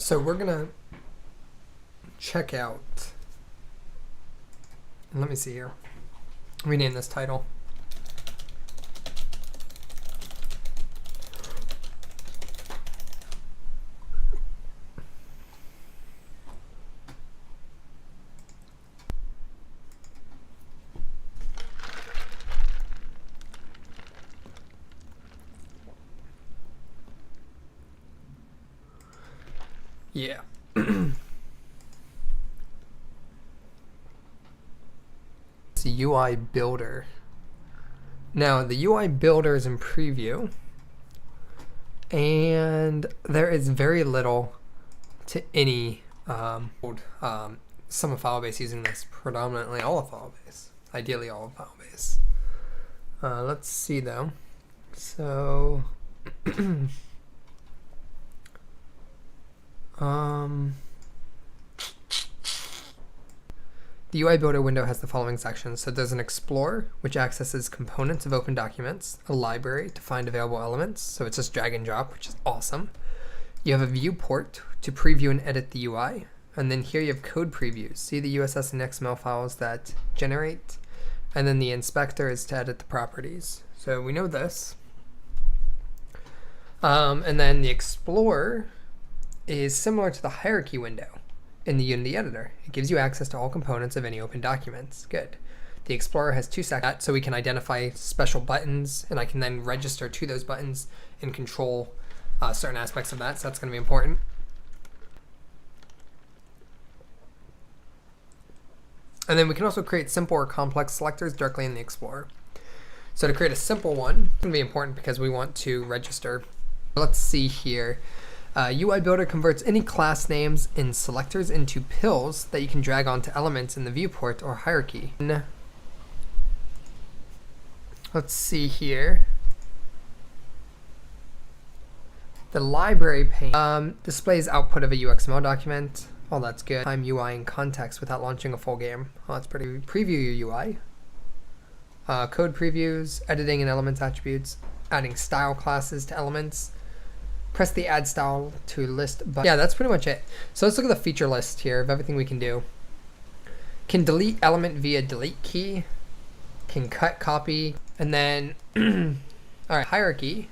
So we're gonna check out, let me see here, rename this title. Yeah. It's the UI builder. Now the UI builder is in preview, and there is very little to any some of Filebase using this, predominantly all of Filebase, ideally all of Filebase. Let's see though. So the UI Builder window has the following sections. So there's an Explorer, which accesses components of open documents, a library to find available elements, so it's just drag and drop, which is awesome. You have a viewport to preview and edit the UI, and then here you have code previews. See the USS and XML files that generate, and then the inspector is to edit the properties. So we know this. And then the Explorer is similar to the hierarchy window in the Unity editor. It gives you access to all components of any open documents. Good. The Explorer has two sections, so we can identify special buttons, and I can then register to those buttons and control certain aspects of that, so that's going to be important. And then we can also create simple or complex selectors directly in the Explorer. So to create a simple one, it's going to be important because we want to register. Let's see here. UI Builder converts any class names in selectors into pills that you can drag onto elements in the viewport or hierarchy. Let's see here. The library pane displays output of a UXML document. Oh, that's good. Time UI in context without launching a full game. Oh, that's pretty. Preview your UI. Code previews, editing and elements attributes, adding style classes to elements. Press the add style to list button. Yeah, that's pretty much it. So let's look at the feature list here of everything we can do. Can delete element via delete key. Can cut, copy, and then all right, hierarchy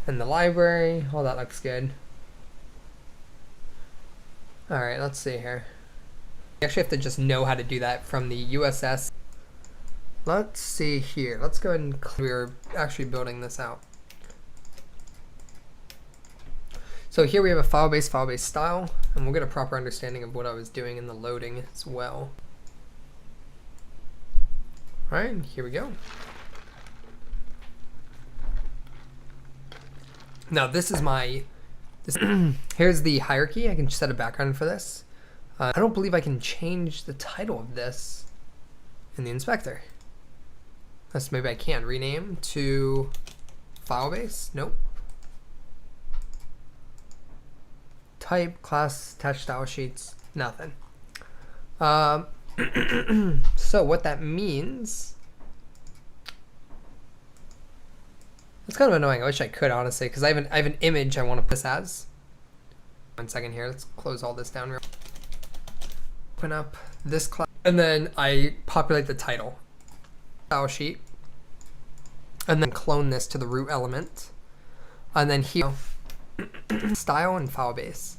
and the library. Oh, that looks good. All right, let's see here. You actually have to just know how to do that from the USS. Let's see here. Let's go ahead and we're actually building this out. So here we have a Filebase style, and we'll get a proper understanding of what I was doing in the loading as well. All right, here we go. Now this is my, here's the hierarchy. I can set a background for this. I don't believe I can change the title of this in the inspector. Unless maybe I can rename to Filebase. Nope. Type, class, attach style sheets, nothing. So what that means, it's kind of annoying. I wish I could, honestly, because I have an image I want to put this as. 1 second here. Let's close all this down real. Open up this class, and then I populate the title, style sheet, and then clone this to the root element, and then here. Style and Filebase.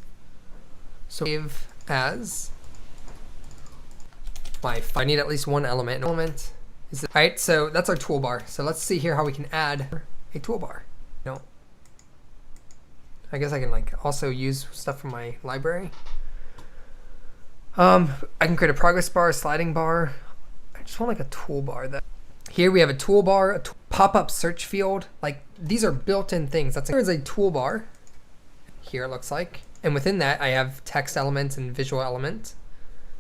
So save as my. I need at least one element. Element is it, all right. So that's our toolbar. So let's see here how we can add a toolbar. No. I guess I can like also use stuff from my library. I can create a progress bar, a sliding bar. I just want like a toolbar. That here we have a toolbar, a pop-up search field. Like these are built-in things. Here's a toolbar. Here it looks like, and within that I have text elements and visual elements,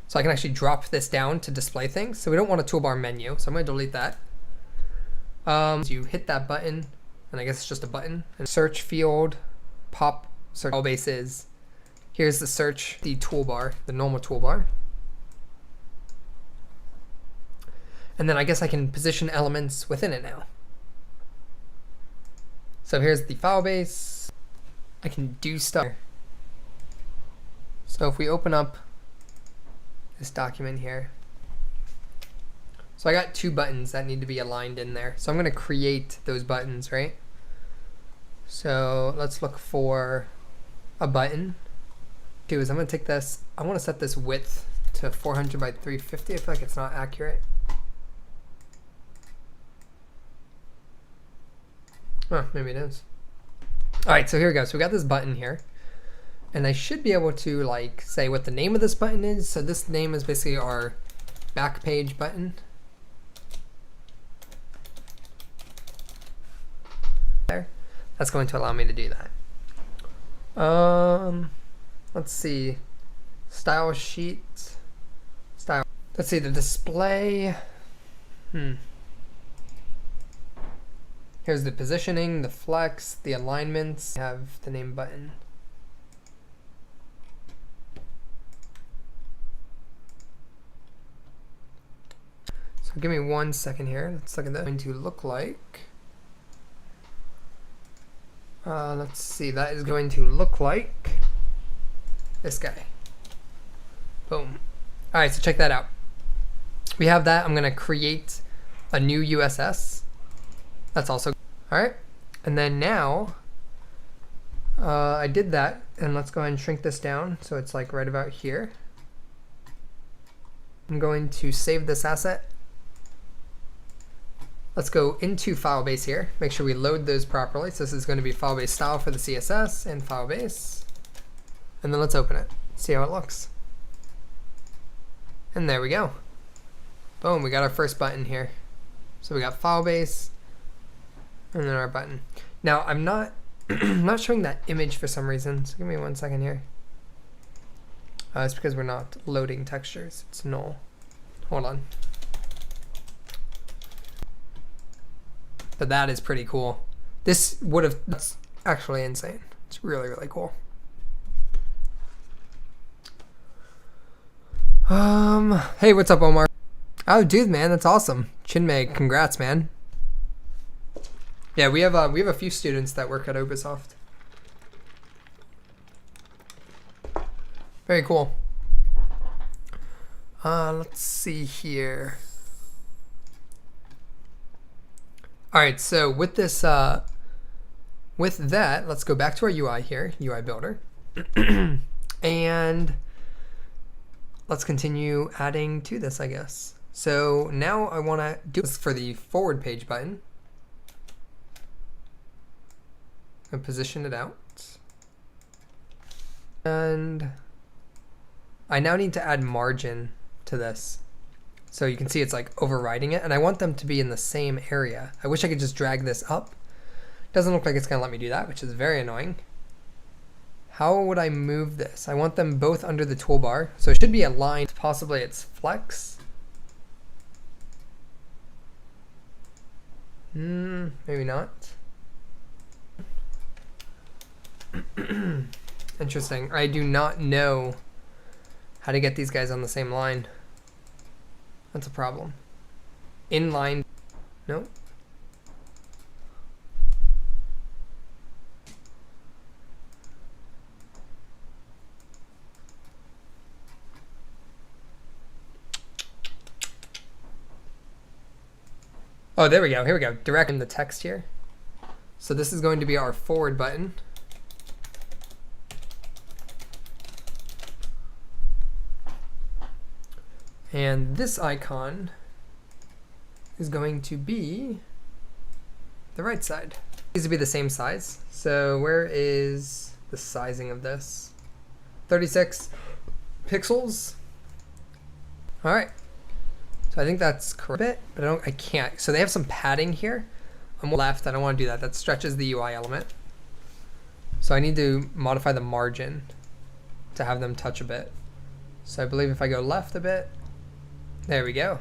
so I can actually drop this down to display things. So we don't want a toolbar menu, so I'm going to delete that. So you hit that button, and I guess it's just a button, and search field, pop search. Filebase is, here's the search, the toolbar, the normal toolbar, and then I guess I can position elements within it now. So here's the Filebase. I can do stuff. So if we open up this document here, so I got 2 buttons that need to be aligned in there. So I'm going to create those buttons, right? So let's look for a button. I'm going to take this, I want to set this width to 400 by 350. I feel like it's not accurate. Oh, maybe it is. All right, so here we go. So we got this button here, and I should be able to like say what the name of this button is. So this name is basically our back page button. There. That's going to allow me to do that. Let's see. Style sheet. Style. Let's see the display. Here's the positioning, the flex, the alignments. I have the name button. So give me 1 second here. Let's look at that. Going to look like. Let's see. That is going to look like this guy. Boom. All right. So check that out. We have that. I'm gonna create a new USS. That's also all right. And then now I did that, and let's go ahead and shrink this down so it's like right about here. I'm going to save this asset. Let's go into Filebase here. Make sure we load those properly. So this is going to be Filebase style for the CSS and Filebase. And then let's open it. See how it looks. And there we go. Boom, we got our first button here. So we got Filebase and then our button. Now I'm not I'm not showing that image for some reason. So give me 1 second here. It's because we're not loading textures. It's null. Hold on. But that is pretty cool. This would have, that's actually insane. It's really, really cool. Hey, what's up, Omar? Oh, dude, man, that's awesome. Chinmay, congrats, man. Yeah, we have a few students that work at Ubisoft. Very cool. Let's see here. All right, so with this, with that, let's go back to our UI here, UI Builder, and let's continue adding to this, I guess. So now I want to do this for the forward page button. And position it out. And I now need to add margin to this. So you can see it's like overriding it, and I want them to be in the same area. I wish I could just drag this up. Doesn't look like it's gonna let me do that, which is very annoying. How would I move this? I want them both under the toolbar, so it should be aligned. Possibly it's flex. Maybe not. Interesting. I do not know how to get these guys on the same line. That's a problem. Inline, no. Oh, there we go. Here we go. Direct in the text here. So this is going to be our forward button. And this icon is going to be the right side. It needs to be the same size. So where is the sizing of this? 36 pixels. All right. So I think that's correct, but I can't. So they have some padding here on the left. I don't want to do that. That stretches the UI element. So I need to modify the margin to have them touch a bit. So I believe if I go left a bit, there we go.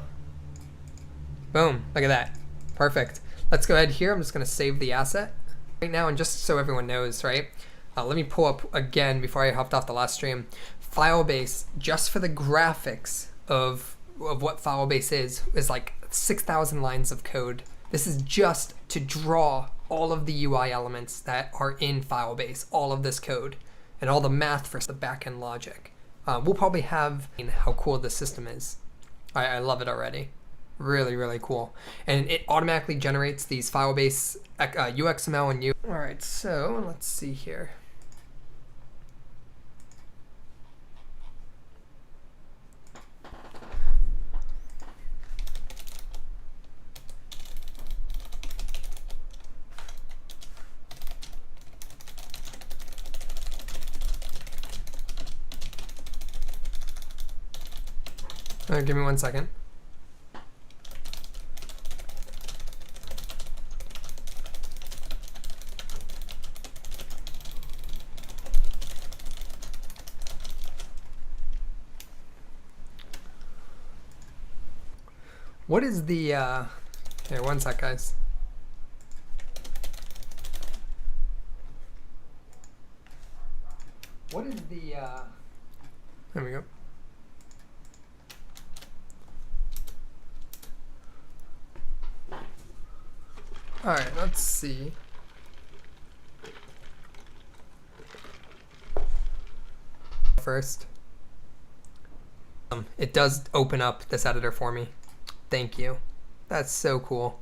Boom, look at that. Perfect. Let's go ahead here. I'm just gonna save the asset right now, and just so everyone knows, right? Let me pull up again before I hopped off the last stream. Filebase, just for the graphics of what Filebase is like 6,000 lines of code. This is just to draw all of the UI elements that are in Filebase, all of this code, and all the math for the backend logic. we'll probably have how cool this system is. I love it already. Really, really cool. And it automatically generates these Filebase UXML and U. All right, so let's see here. Give me 1 second. What is the, here, 1 sec, guys. What is the, there we go. All right, let's see. First, it does open up this editor for me. Thank you. That's so cool.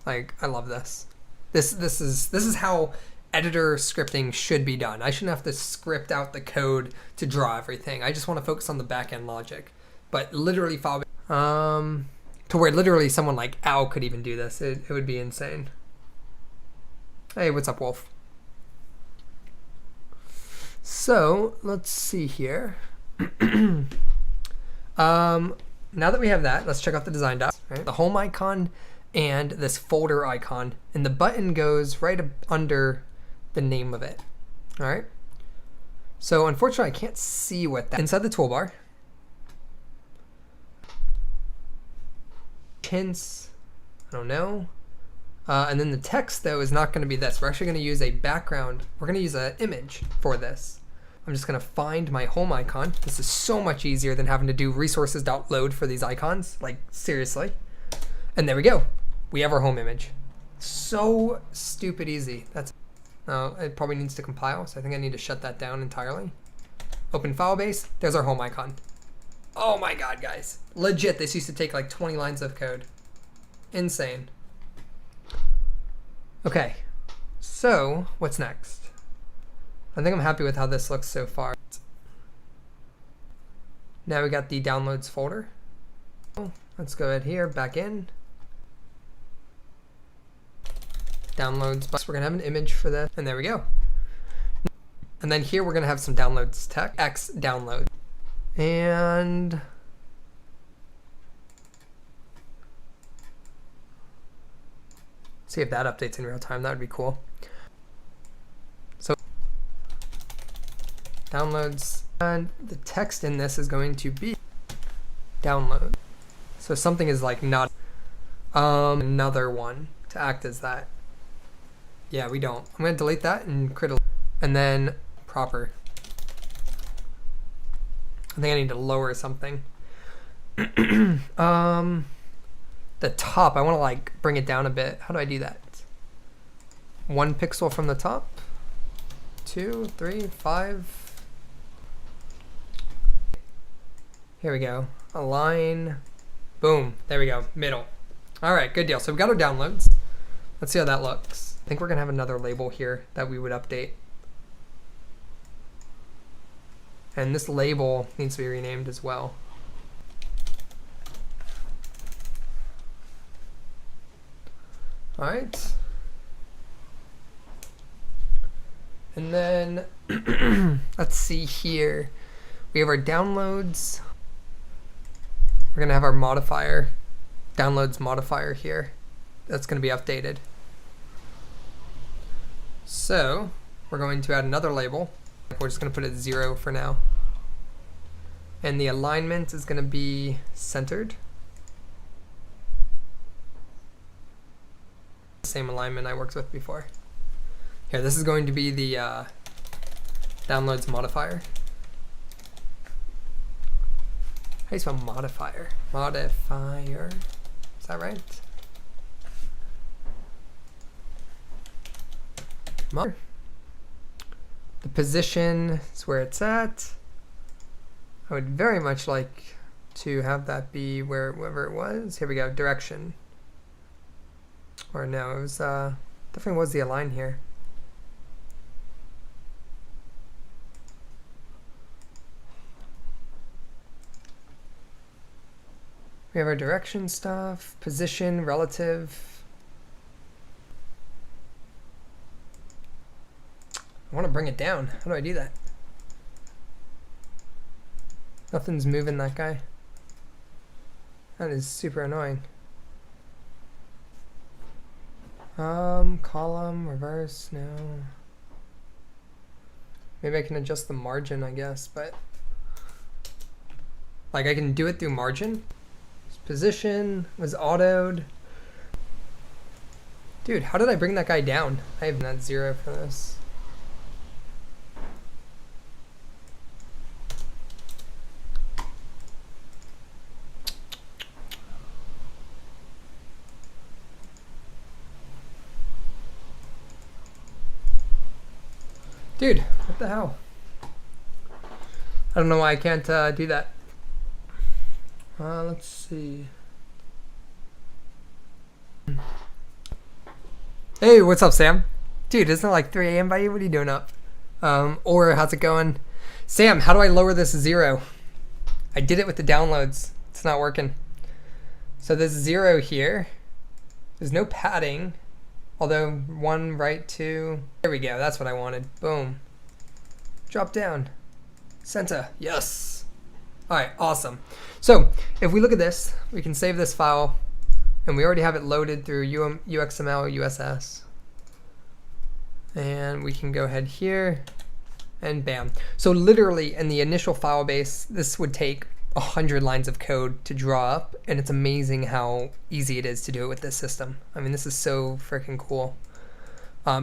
Like, I love this. This is how editor scripting should be done. I shouldn't have to script out the code to draw everything. I just want to focus on the back-end logic. But literally to where literally someone like Al could even do this. It would be insane. Hey, what's up, Wolf? So let's see here. Now that we have that, let's check out the design docs. Right? The home icon and this folder icon, and the button goes right under the name of it. All right. So unfortunately, I can't see what that inside the toolbar. Hints, I don't know. And then the text though is not going to be this. We're actually going to use a background. We're going to use an image for this. I'm just going to find my home icon. This is so much easier than having to do resources.load for these icons. Like, seriously. And there we go. We have our home image. So stupid easy. That's it probably needs to compile, so I think I need to shut that down entirely. Open Filebase. There's our home icon. Oh my god, guys. Legit, this used to take like 20 lines of code. Insane. Okay, so what's next? I think I'm happy with how this looks so far. Now we got the downloads folder. Let's go ahead here, back in. Downloads, we're gonna have an image for that, and there we go. And then here we're gonna have some downloads text, X download. And see if that updates in real time, that would be cool. So downloads, and the text in this is going to be download. So something is like not another one to act as that. Yeah, we don't. I'm gonna delete that and create a, and then proper. I think I need to lower something. The top, I want to like bring it down a bit. How do I do that? 1 pixel from the top. 2, 3, 5. Here we go. Align. Boom. There we go. Middle. All right, good deal. So we've got our downloads. Let's see how that looks. I think we're gonna have another label here that we would update. And this label needs to be renamed as well. All right. And then let's see here. We have our downloads. We're gonna have our modifier, downloads modifier here. That's gonna be updated. So we're going to add another label. We're just gonna put it 0 for now. And the alignment is gonna be centered. Same alignment I worked with before. Here, this is going to be the downloads modifier. How do you spell modifier? Modifier. Is that right? The position is where it's at. I would very much like to have that be wherever it was. Here we go, direction. Or no, it was definitely was the align here. We have our direction stuff, position, relative. I want to bring it down. How do I do that? Nothing's moving that guy. That is super annoying. Column, reverse, no. Maybe I can adjust the margin, I guess, but like I can do it through margin. Position was autoed. Dude, how did I bring that guy down? I have not 0 for this. Dude, what the hell? I don't know why I can't do that. Let's see. Hey, what's up, Sam? Dude, isn't it like 3 a.m. by you? What are you doing up? Or how's it going? Sam, how do I lower this 0? I did it with the downloads. It's not working. So there's 0 here. There's no padding. Although 1, right, 2. There we go. That's what I wanted. Boom. Drop down. Center. Yes. All right. Awesome. So if we look at this, we can save this file, and we already have it loaded through UXML USS. And we can go ahead here, and bam. So literally in the initial file base, this would take 100 lines of code to draw up, and it's amazing how easy it is to do it with this system. I mean, this is so freaking cool.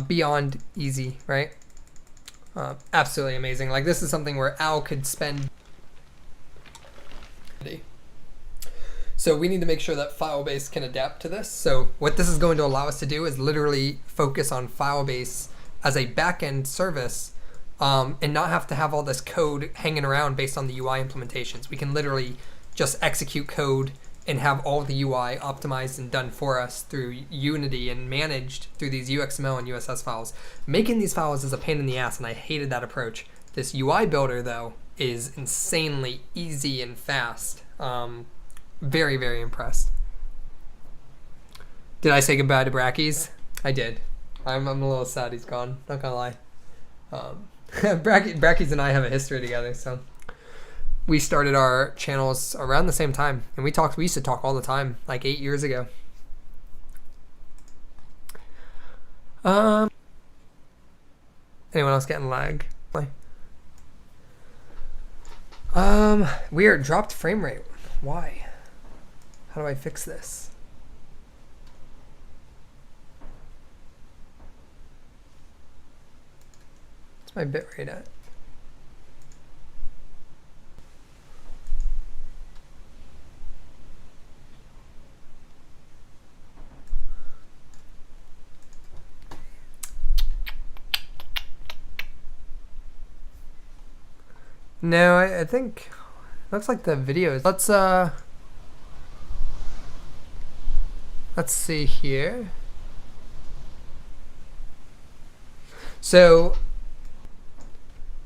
Beyond easy, right? Absolutely amazing. Like, this is something where Al could spend. So we need to make sure that Filebase can adapt to this. So what this is going to allow us to do is literally focus on Filebase as a backend service, and not have to have all this code hanging around based on the UI implementations. We can literally just execute code and have all the UI optimized and done for us through Unity and managed through these UXML and USS files. Making these files is a pain in the ass, and I hated that approach. This UI builder, though, is insanely easy and fast. Very, very impressed. Did I say goodbye to Brackies? I did. I'm a little sad he's gone, not gonna lie. Brackies and I have a history together, so we started our channels around the same time, and we used to talk all the time, like 8 years ago. Anyone else getting lag? Weird, dropped frame rate. Why? How do I fix this? What's my bitrate at? No, I think looks like the videos. Let's see here. So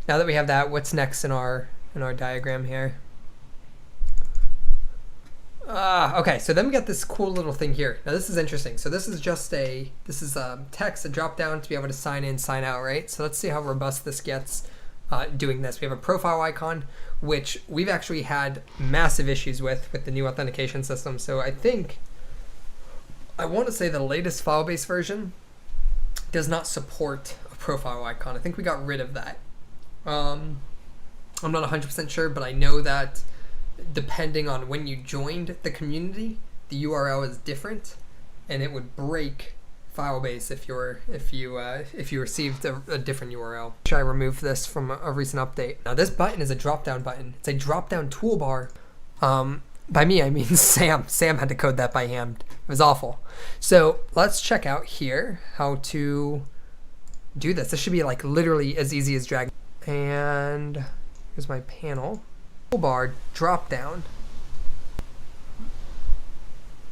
now that we have that, what's next in our diagram here? Okay, so then we got this cool little thing here. Now this is interesting. So this is just text, a drop down to be able to sign in, sign out, right? So let's see how robust this gets doing this. We have a profile icon, which we've actually had massive issues with the new authentication system. So I want to say the latest Filebase version does not support a profile icon. I think we got rid of that. I'm not 100% sure, but I know that depending on when you joined the community, the URL is different, and it would break Filebase if you received a different URL. Should I remove this from a recent update? Now this button is a drop-down button. It's a drop-down toolbar. By me, I mean Sam. Sam had to code that by hand. It was awful. So let's check out here how to do this. This should be like literally as easy as dragging. And here's my panel. toolbar drop down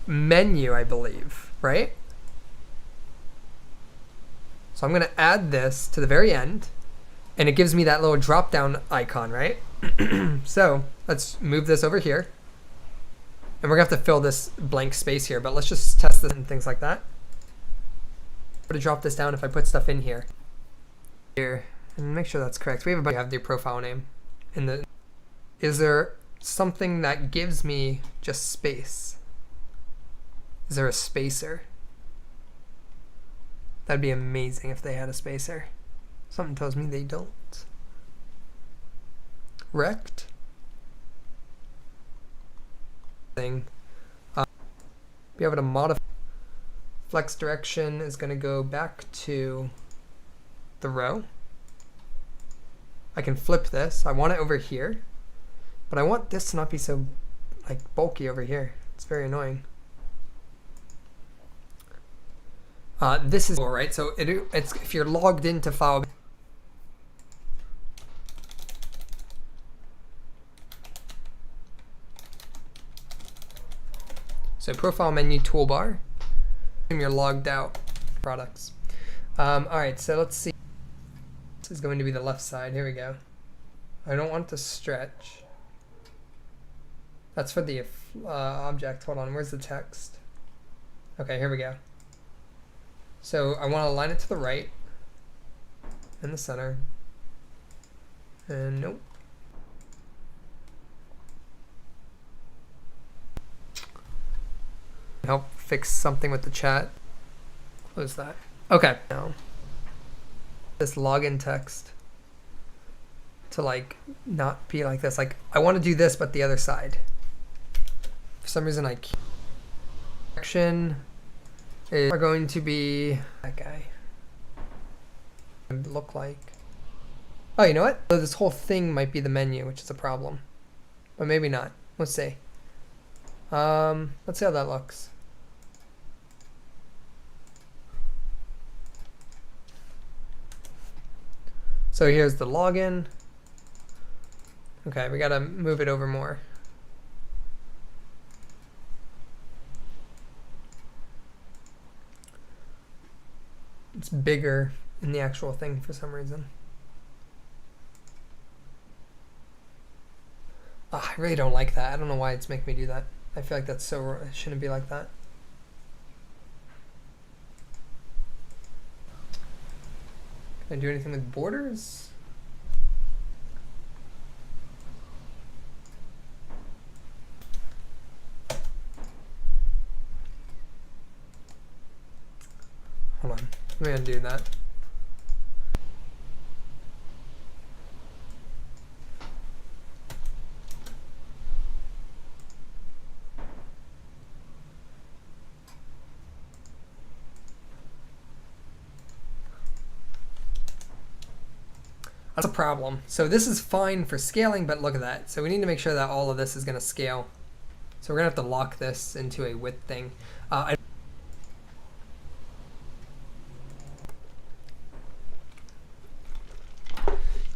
menu, I believe, right? So I'm going to add this to the very end, and it gives me that little drop down icon, right? So let's move this over here, and we're going to have to fill this blank space here, but let's just test this and things like that. I'm going to drop this down if I put stuff in here. Here, and make sure that's correct. We have the profile name. Is there something that gives me just space? Is there a spacer? That'd be amazing if they had a spacer. Something tells me they don't. Rect. Thing. Be able to modify. Flex direction is going to go back to the row. I can flip this. I want it over here, but I want this to not be so like bulky over here. It's very annoying. This is right. So it's if you're logged into Filebase. So profile menu toolbar. You're logged out. Products. All right. So let's see. This is going to be the left side. Here we go. I don't want to stretch. That's for the object. Hold on. Where's the text? Okay. Here we go. So I want to align it to the right, in the center, and nope. Help fix something with the chat. Close that. Okay. Now, this login text to like not be like this. Like I want to do this, but the other side. For some reason, I can't. Action. Are going to be that guy. Look like. Oh, you know what? So this whole thing might be the menu, which is a problem, but maybe not. Let's see. Let's see how that looks. So here's the login. Okay, we gotta move it over more. It's bigger in the actual thing for some reason. I really don't like that. I don't know why it's making me do that. I feel like that's so, it shouldn't be like that. Can I do anything with borders? Hold on. Let me undo that. That's a problem. So this is fine for scaling, but look at that. So we need to make sure that all of this is going to scale. So we're going to have to lock this into a width thing.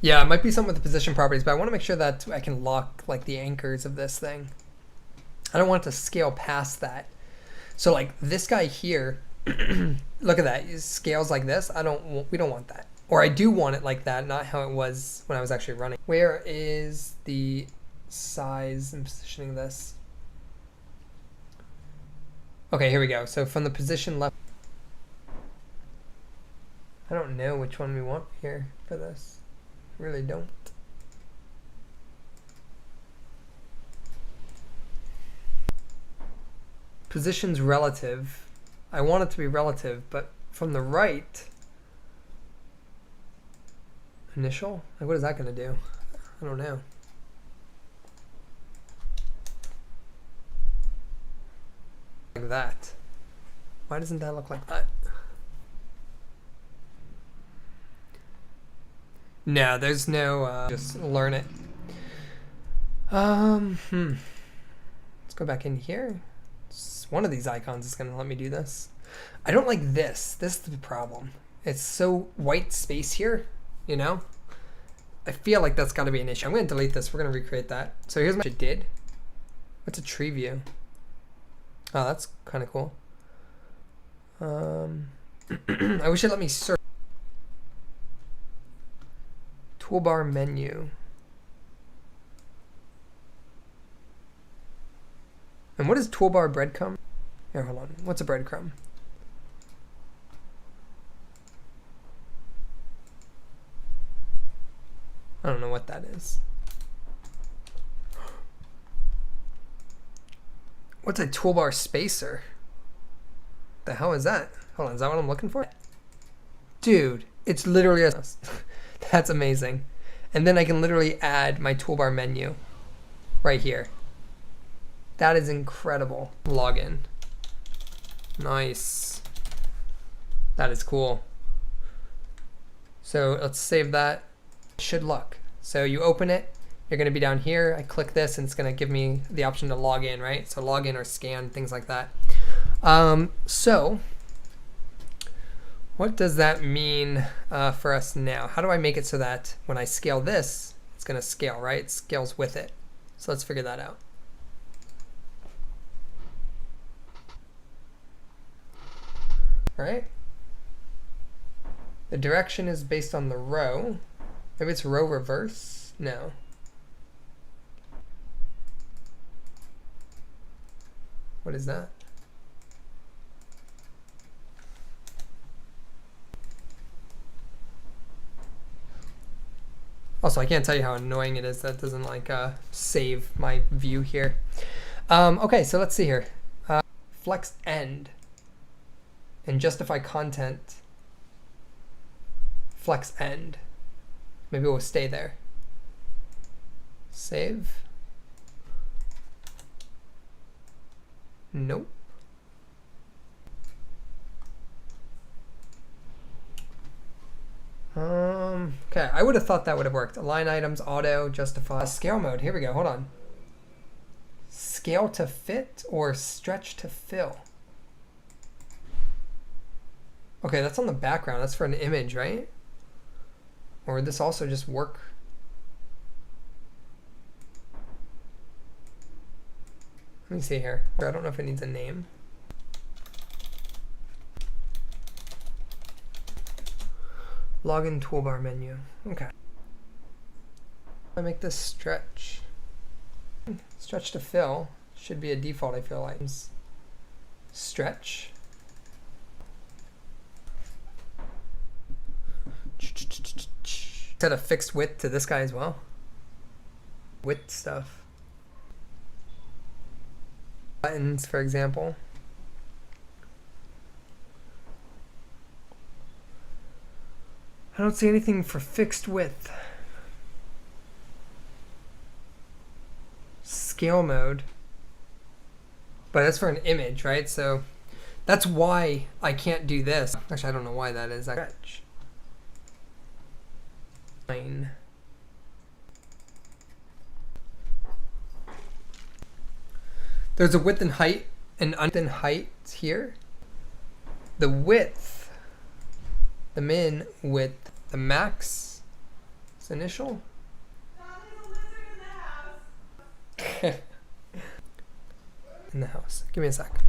Yeah, it might be something with the position properties, but I want to make sure that I can lock like the anchors of this thing. I don't want it to scale past that. So like this guy here, look at that, it scales like this. We don't want that. Or I do want it like that, not how it was when I was actually running. Where is the size and positioning this? Okay, here we go. So from the position left, I don't know which one we want here for this. Really don't. Position's relative. I want it to be relative, but from the right, initial? Like what is that going to do? I don't know. Like that. Why doesn't that look like that? No, there's no, just learn it. Let's go back in here. One of these icons is gonna let me do this. I don't like this. This is the problem. It's so white space here, you know? I feel like that's got to be an issue. I'm going to delete this. We're going to recreate that. So here's what it did. What's a tree view? Oh, that's kind of cool. I wish it let me search. Toolbar menu. And what is toolbar breadcrumb? Here, hold on. What's a breadcrumb? I don't know what that is. What's a toolbar spacer? The hell is that? Hold on, is that what I'm looking for? Dude, it's literally a... That's amazing. And then I can literally add my toolbar menu right here. That is incredible. Login. Nice. That is cool. So let's save that. Should look. So you open it, you're going to be down here. I click this and it's going to give me the option to log in, right? So log in or scan, things like that. So what does that mean for us now? How do I make it so that when I scale this, it's going to scale, right? It scales with it. So let's figure that out. All right. The direction is based on the row. Maybe it's row reverse? No. What is that? Also, I can't tell you how annoying it is that doesn't like save my view here. Okay, so let's see here. Flex end and justify content. Flex end. Maybe we'll stay there. Save. Nope. Okay, I would have thought that would have worked. Align items, auto, justify. Scale mode, here we go, hold on. Scale to fit or stretch to fill? Okay, that's on the background. That's for an image, right? Or would this also just work? Let me see here. I don't know if it needs a name. Login toolbar menu. Okay. I make this stretch. Stretch to fill should be a default, I feel like. Stretch. Set a fixed width to this guy as well. Width stuff. Buttons, for example. I don't see anything for fixed width. Scale mode. But that's for an image, right? So that's why I can't do this. Actually, I don't know why that is. Stretch. Fine. There's a width and height and width and height here. The width, the min width, the max is initial. In the house. Give me a sec.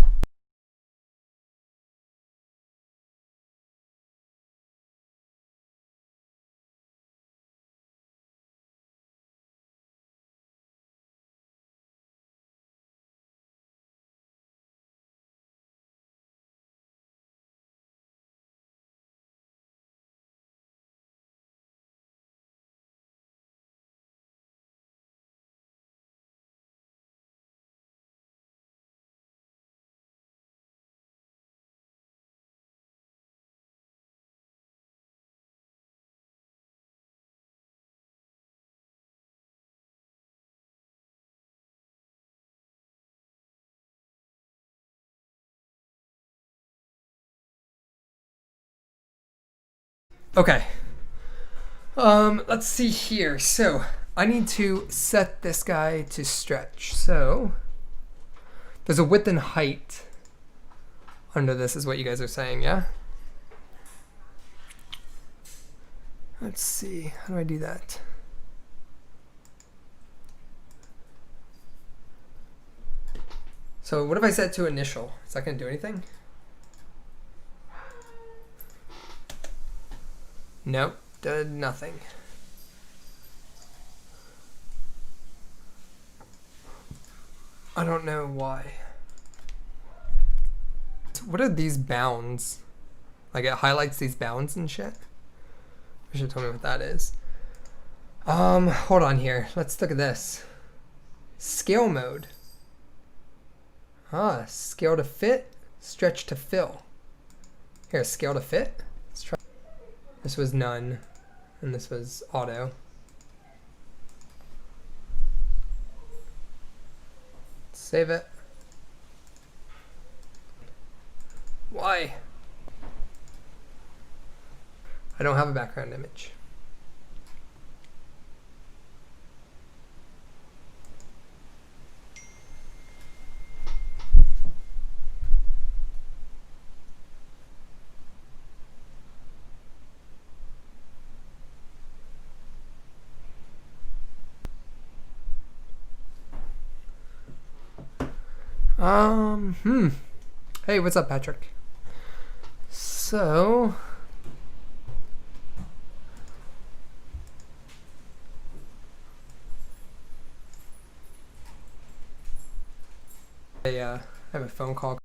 Okay. Let's see here. So I need to set this guy to stretch. So there's a width and height under this is what you guys are saying, yeah? Let's see. How do I do that? So what if I set to initial? Is that gonna do anything? Nope, did nothing. I don't know why. What are these bounds? Like it highlights these bounds and shit? You should tell me what that is. Hold on here. Let's look at this. Scale mode. Ah, scale to fit, stretch to fill. Here, scale to fit. Let's try. This was none, and this was auto. Save it. Why? I don't have a background image. Hey, what's up, Patrick? So, I have a phone call.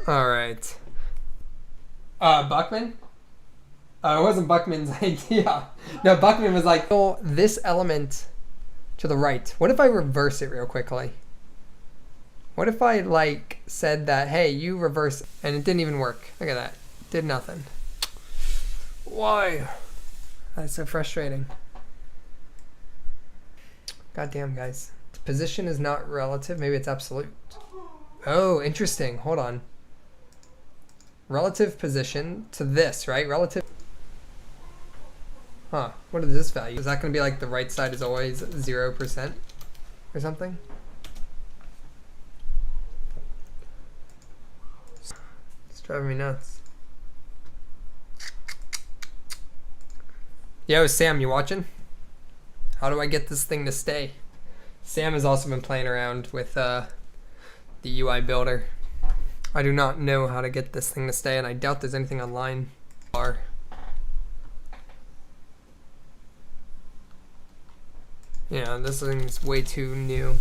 All right. Buckman? It wasn't Buckman's idea. No, Buckman was like, oh, this element to the right. What if I reverse it real quickly? What if I like said that, hey, you reverse, and it didn't even work. Look at that. Did nothing. Why? That's so frustrating. Goddamn, guys. The position is not relative. Maybe it's absolute. Oh, interesting. Hold on. Relative position to this, right? Relative. Huh. What is this value? Is that going to be like the right side is always 0% or something? It's driving me nuts. Yo, Sam, you watching? How do I get this thing to stay? Sam has also been playing around with the UI builder. I do not know how to get this thing to stay, and I doubt there's anything online. Yeah, this thing's way too new.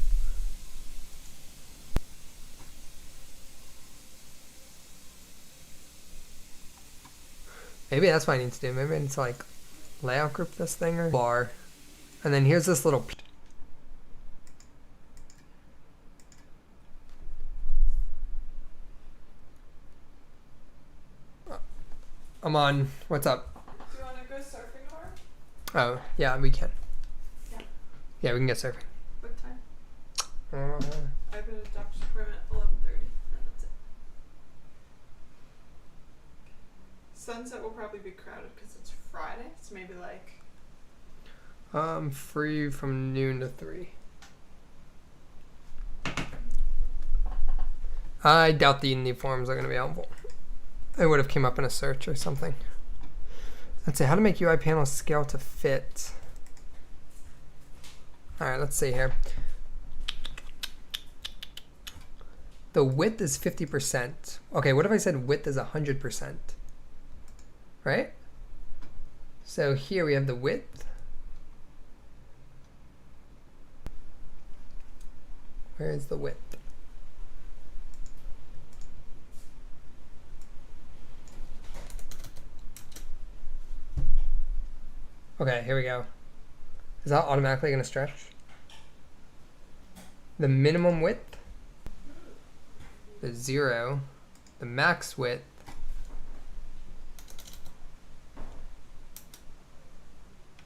Maybe that's what I need to do. Maybe I need to like layout group this thing or bar. And then here's this little. I'm on. What's up? Do you want to go surfing tomorrow? Oh, yeah, we can. Yeah. Yeah, we can get surfing. What time? Uh, I have a doctor's appointment at 11:30, and that's it. Sunset will probably be crowded because it's Friday, so maybe like. I'm free from noon to 3. I doubt the uniforms are going to be helpful. it would have came up in a search or something. Let's see, how to make UI panels scale to fit. All right, let's see here. The width is 50%. Okay, what if I said width is 100%? Right? So here we have the width. Where is the width? Okay, here we go. Is that automatically going to stretch? The minimum width is 0. The max width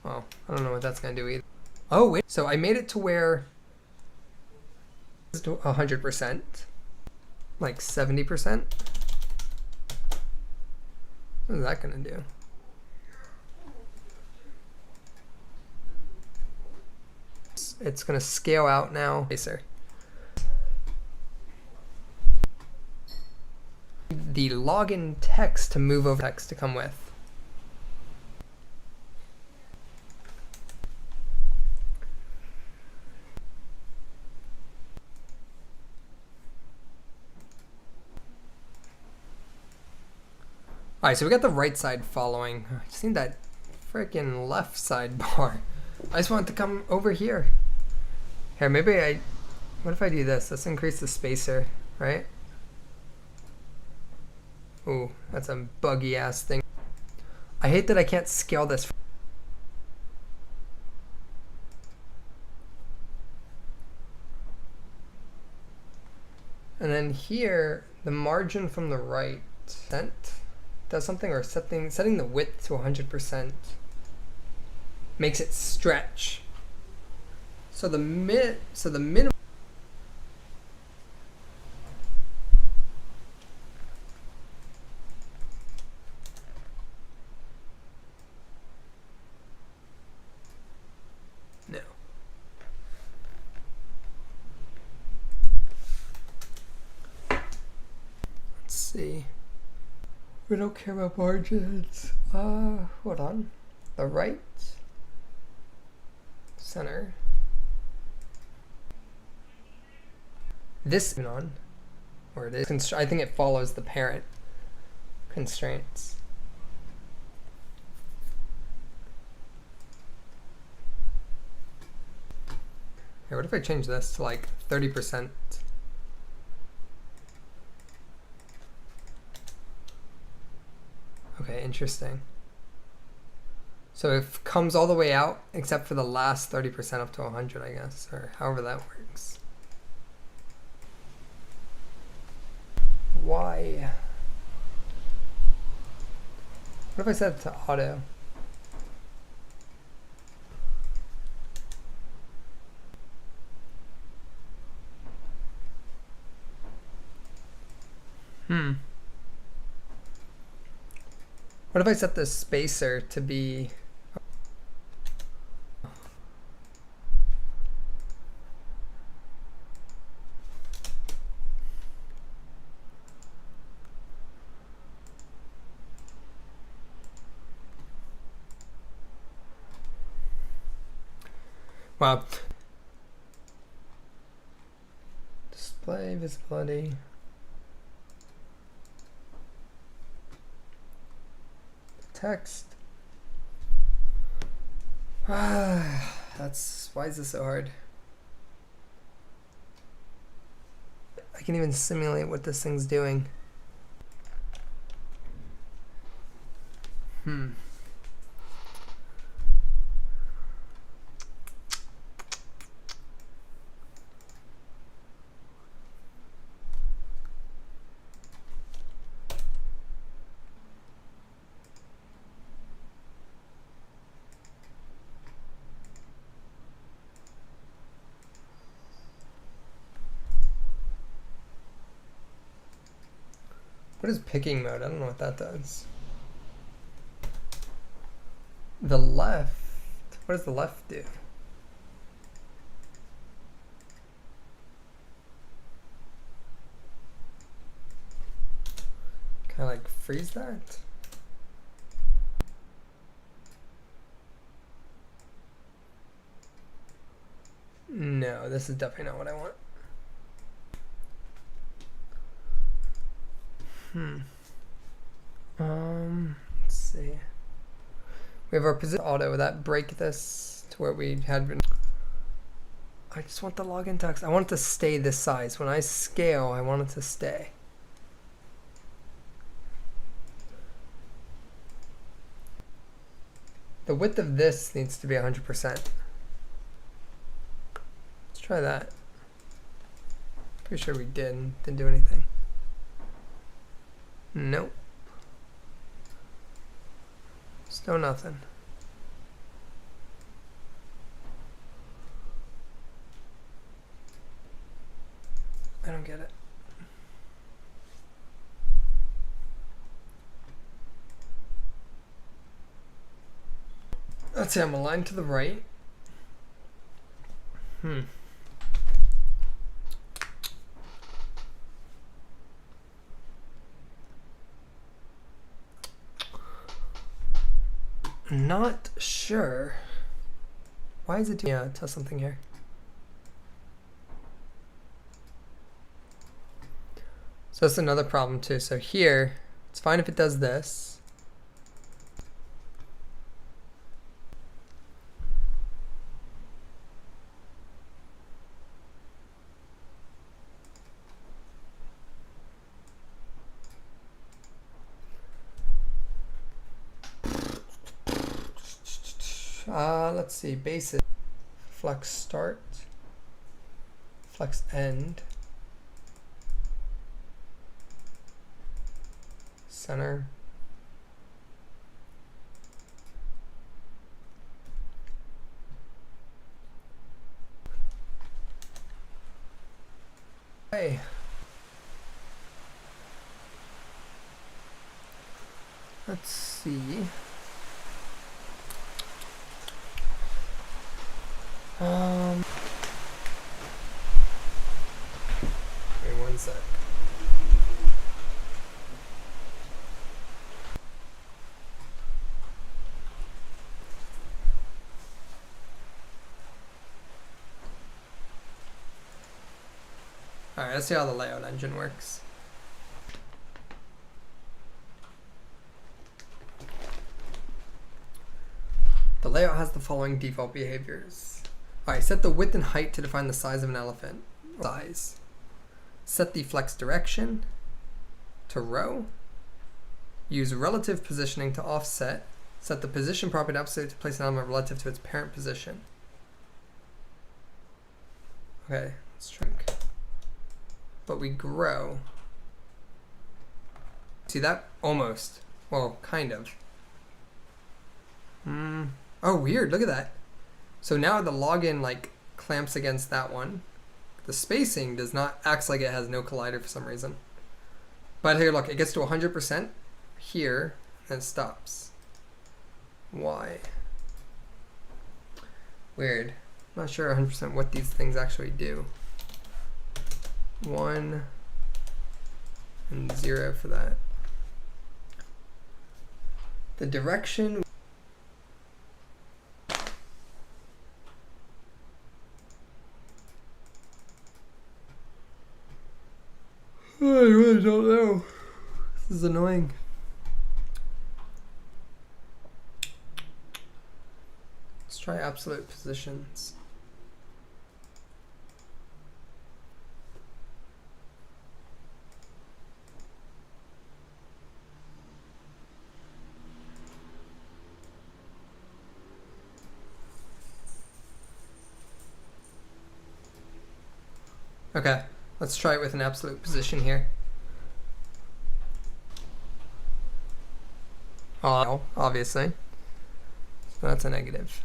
well, I don't know what that's going to do either. Oh, wait. So I made it to where it's 100%, like 70%. What is that going to do? It's going to scale out now. Okay, sir. The login text to move over text to come with. All right, so we got the right side following. I just need that freaking left side bar. I just want it to come over here. Here, maybe what if I do this? Let's increase the spacer, right? Ooh, that's a buggy ass thing. I hate that I can't scale this. And then here, the margin from the right does something, or setting the width to 100% makes it stretch. So the minimum. No. Let's see. We don't care about margins. Hold on. The right center. This on, or it is. I think it follows the parent constraints. Here, what if I change this to like 30%? Okay, interesting. So it comes all the way out except for the last 30% up to 100, I guess, or however that works. Why? What if I set it to auto? What if I set the spacer to be... Wow. Display visibility. Text. Why is this so hard? I can even simulate what this thing's doing. What is picking mode? I don't know what that does. The left. What does the left do? Can I like freeze that? No, this is definitely not what I want. Let's see. We have our position auto that break this to where we had been. I just want the login text. I want it to stay this size. When I scale, I want it to stay. The width of this needs to be 100%. Let's try that. Pretty sure we didn't do anything. Nope. Still nothing. I don't get it. Let's see, I'm aligned to the right. Not sure. Why is it doing? Yeah, test something here. So that's another problem too. So here, it's fine if it does this. Let's see, basic, flex start, flex end, center, hey. Let's see. Wait one sec. Alright, let's see how the layout engine works. The layout has the following default behaviors. Alright, set the width and height to define the size of an elephant. Size. Set the flex direction to row. Use relative positioning to offset. Set the position property to absolute to place an element relative to its parent position. Okay, let's shrink. But we grow. See that? Almost. Well, kind of. Oh, weird. Look at that. So now the login like clamps against that one. The spacing does not, acts like it has no collider for some reason. But here, look, it gets to 100% here and it stops. Why? Weird. I'm not sure 100% what these things actually do. 1 and 0 for that. The direction. I really don't know. This is annoying. Let's try absolute positions. Okay, let's try it with an absolute position here. Oh, obviously. So that's a negative.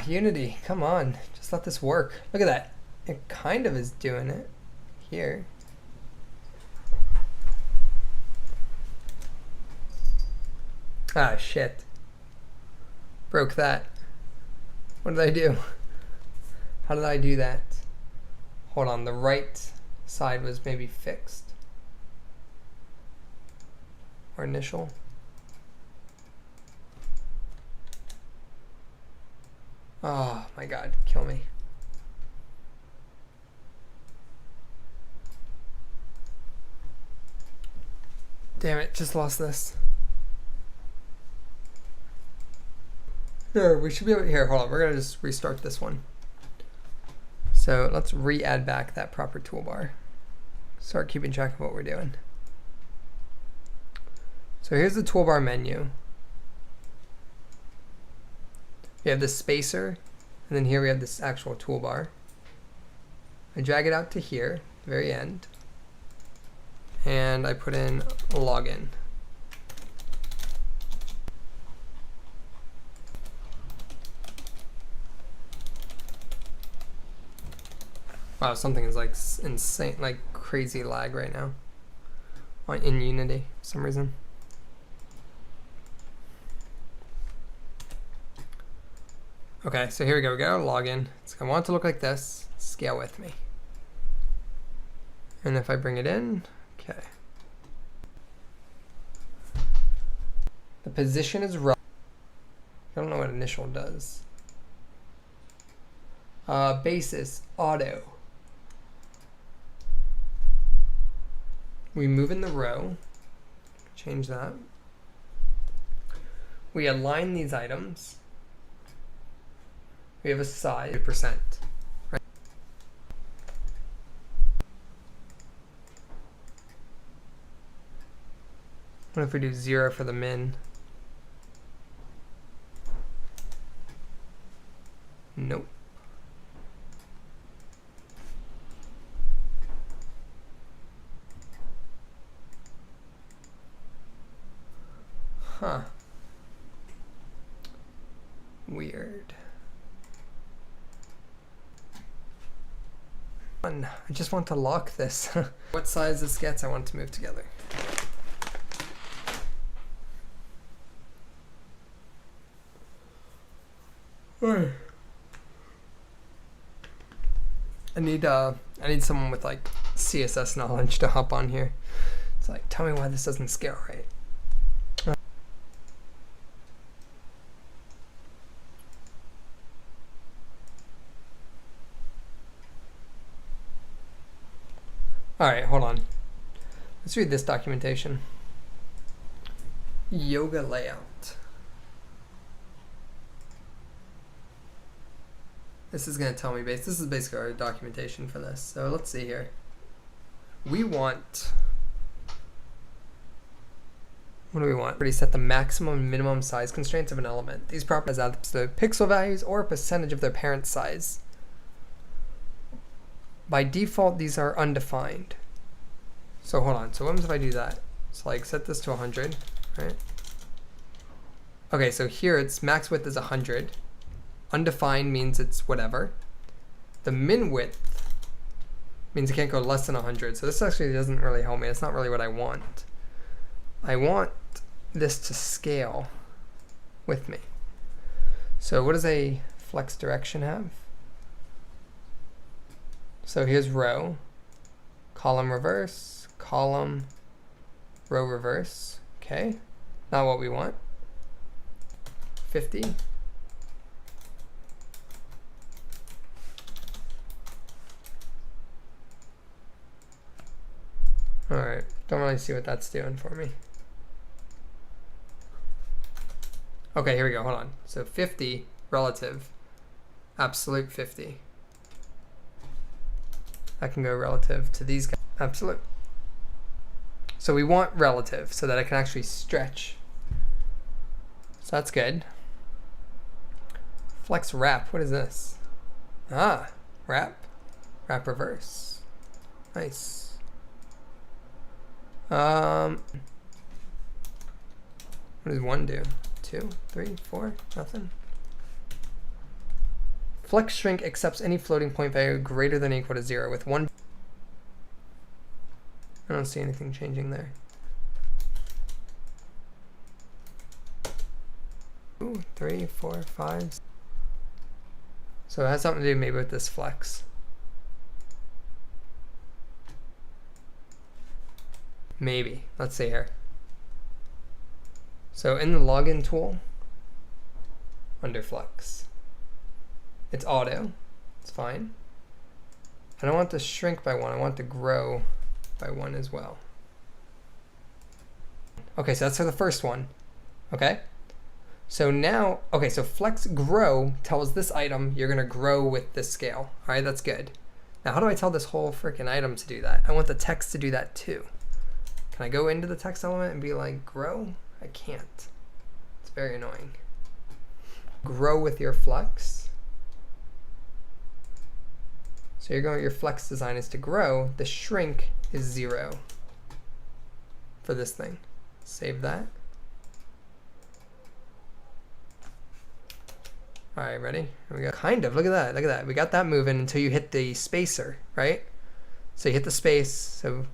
Unity, come on. Just let this work. Look at that. It kind of is doing it here. Ah, shit. Broke that. What did I do? How did I do that? Hold on, the right side was maybe fixed. Or initial. Oh my god, kill me. Damn it, just lost this. Here, we should be able to, here, hold on, we're gonna just restart this one. So let's re-add back that proper toolbar. Start keeping track of what we're doing. So here's the toolbar menu. We have this spacer, and then here we have this actual toolbar. I drag it out to here, the very end, and I put in login. Wow, something is like insane, like crazy lag right now in Unity for some reason. Okay, so here we go. We got our login. So I want it to look like this. Scale with me. And if I bring it in, okay. The position is right. I don't know what initial does. Basis, auto. We move in the row. Change that. We align these items. We have a size, 2%. Right? What if we do 0 for the min? Nope. Huh. Weird. I just want to lock this. What size this gets, I want it to move together. I need someone with like CSS knowledge to hop on here. It's like, tell me why this doesn't scale right. All right, hold on. Let's read this documentation. Yoga layout. This is going to tell me this is basically our documentation for this. So let's see here. We want, what do we want? We set the maximum and minimum size constraints of an element. These properties add the pixel values or a percentage of their parent size. By default, these are undefined. So hold on. So what happens if I do that? So like set this to 100, right? Okay, so here it's max width is 100. Undefined means it's whatever. The min width means it can't go less than 100. So this actually doesn't really help me. It's not really what I want. I want this to scale with me. So what does a flex direction have? So here's row, column reverse, column, row reverse. Okay, not what we want. 50. All right, don't really see what that's doing for me. Okay, here we go, hold on. So 50 relative, absolute 50. I can go relative to these guys, absolute. So we want relative so that I can actually stretch. So that's good. Flex wrap, what is this? Ah, wrap reverse. Nice. What does 1 do? 2, 3, 4, nothing. Flex shrink accepts any floating point value greater than or equal to 0 with one. I don't see anything changing there. 2, 3, 4, 5. So it has something to do maybe with this flex. Maybe. Let's see here. So in the login tool, under flex, it's auto. It's fine. I don't want to shrink by 1. I want to grow by 1 as well. Okay, so that's for the first one. Okay. So now, okay, so flex grow tells this item you're going to grow with this scale. All right, that's good. Now, how do I tell this whole freaking item to do that? I want the text to do that too. Can I go into the text element and be like, grow? I can't. It's very annoying. Grow with your flex. So you're going, your flex design is to grow. The shrink is 0 for this thing. Save that. All right, ready? Here we go. Kind of, look at that, look at that. We got that moving until you hit the spacer, right? So you hit the space, so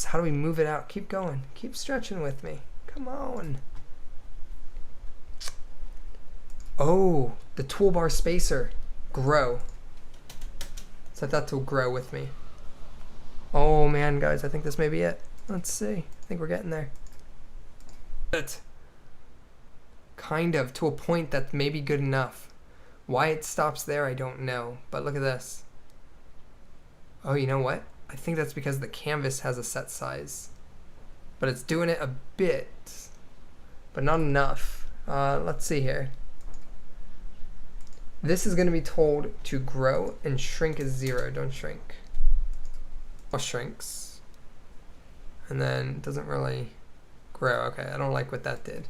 how do we move it out? Keep going, keep stretching with me. Come on. Oh, the toolbar spacer, grow. Set that to grow with me. Oh man, guys, I think this may be it. Let's see, I think we're getting there. It. Kind of, to a point that may be good enough. Why it stops there, I don't know. But look at this. Oh, you know what? I think that's because the canvas has a set size. But it's doing it a bit, but not enough. Let's see here. This is going to be told to grow, and shrink is 0. Don't shrink. All shrinks. And then it doesn't really grow. Okay, I don't like what that did.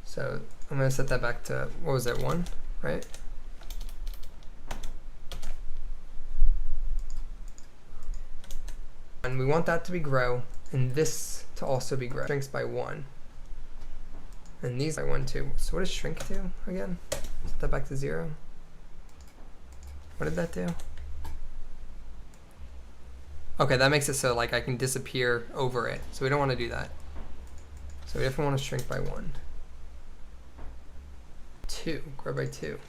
So I'm going to set that back to, what was it, 1, right? And we want that to be grow, and this to also be grow. Shrinks by 1. And these by 1 too. So what does shrink do again? Set that back to 0. What did that do? Okay, that makes it so like I can disappear over it. So we don't want to do that. So we definitely want to shrink by 1. 2, grow by 2.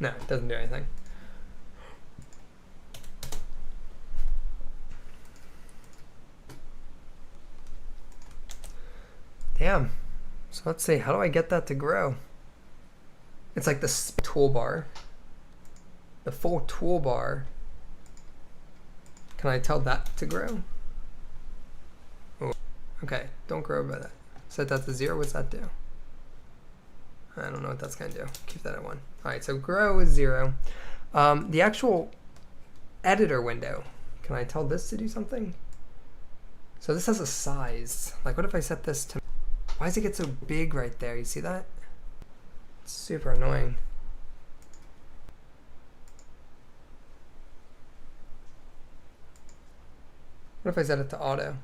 No, it doesn't do anything. Damn. So let's see, how do I get that to grow? It's like the toolbar. The full toolbar. Can I tell that to grow? Oh, okay, don't grow by that. Set that to 0, what's that do? I don't know what that's gonna do. Keep that at 1. All right, so grow is 0. The actual editor window, can I tell this to do something? So this has a size. Like what if I set this to, why does it get so big right there? You see that? It's super annoying. What if I set it to auto?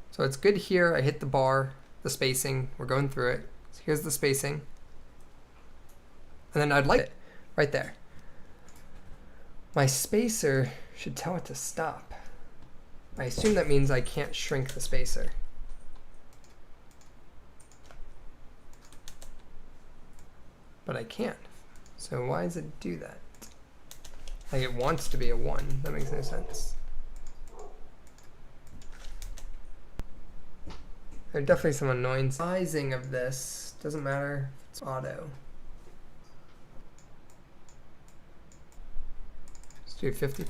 So it's good here. I hit the bar, the spacing. We're going through it. So here's the spacing. And then I'd like it right there. My spacer should tell it to stop. I assume that means I can't shrink the spacer. But I can. So why does it do that? Like it wants to be a 1. That makes no sense. There's definitely some annoying sizing of this. Doesn't matter if it's auto. Let's do 50.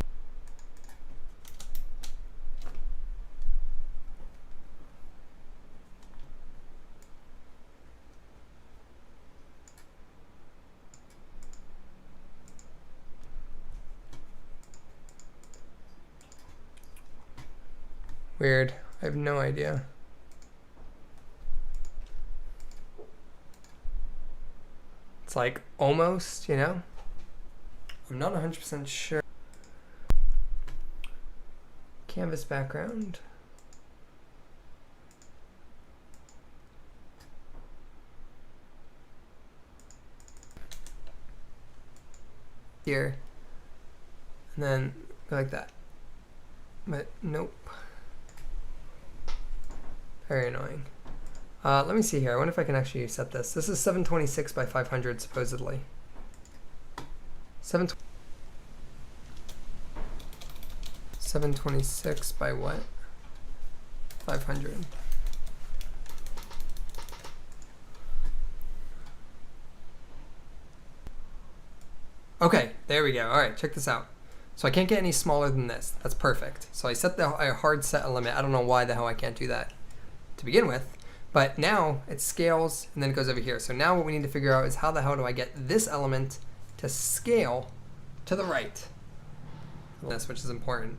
Weird. I have no idea. It's like almost, you know? I'm not 100% sure. Canvas background. Here. And then go like that. But nope. Very annoying. Let me see here. I wonder if I can actually set this. This is 726 by 500 supposedly. 726 by what? 500. Okay, there we go. All right, check this out. So I can't get any smaller than this. That's perfect. So I set a hard set limit. I don't know why the hell I can't do that to begin with. But now it scales and then it goes over here. So now what we need to figure out is how the hell do I get this element to scale to the right? This, which is important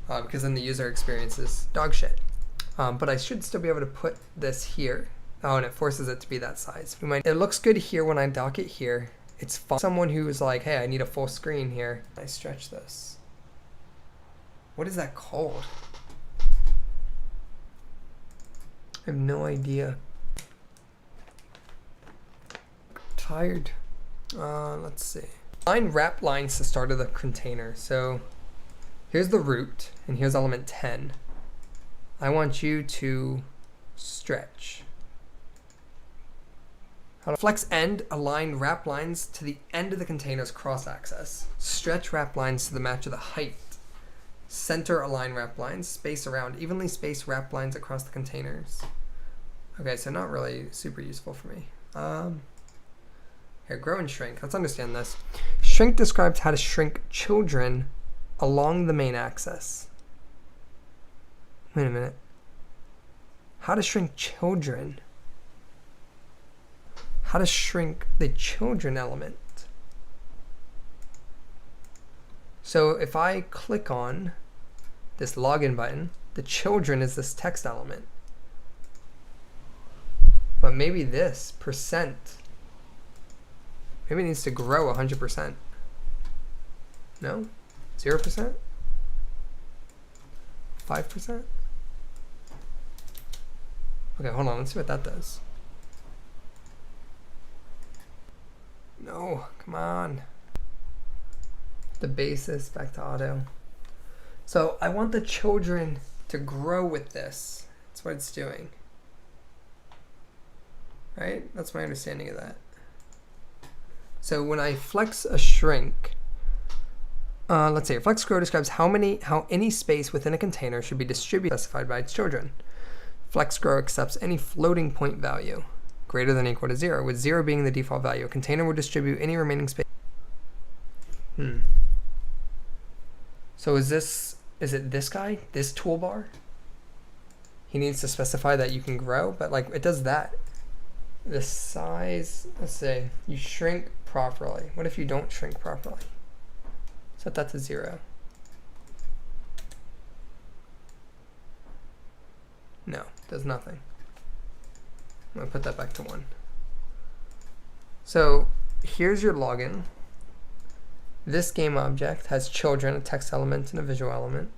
because then the user experience is dog shit. But I should still be able to put this here. Oh, and it forces it to be that size. It looks good here when I dock it here. It's fun. Someone who is like, hey, I need a full screen here. I stretch this. What is that called? I have no idea. Tired. Let's see. Line wrap lines to start of the container. So here's the root, and here's element 10. I want you to stretch. How to flex end, align wrap lines to the end of the container's cross axis. Stretch wrap lines to the match of the height. Center align wrap lines, space around, evenly spaced wrap lines across the containers. Okay, so not really super useful for me. Here, grow and shrink. Let's understand this. Shrink describes how to shrink children along the main axis. Wait a minute. How to shrink children? How to shrink the children element. So if I click on this login button, the children is this text element. But maybe this percent, maybe it needs to grow 100%. No? 0%? 5%? Okay, hold on, let's see what that does. No, come on. The basis back to auto. So I want the children to grow with this. That's what it's doing. Right? That's my understanding of that. So when I flex a shrink, let's say a flex grow describes how any space within a container should be distributed specified by its children. Flex grow accepts any floating point value greater than or equal to 0, with 0 being the default value. A container will distribute any remaining space. So is it this guy? This toolbar? He needs to specify that you can grow, but like it does that. The size, let's say you shrink properly. What if you don't shrink properly? Set that to 0. No, does nothing. I'm gonna put that back to 1. So here's your login. This game object has children, a text element, and a visual element.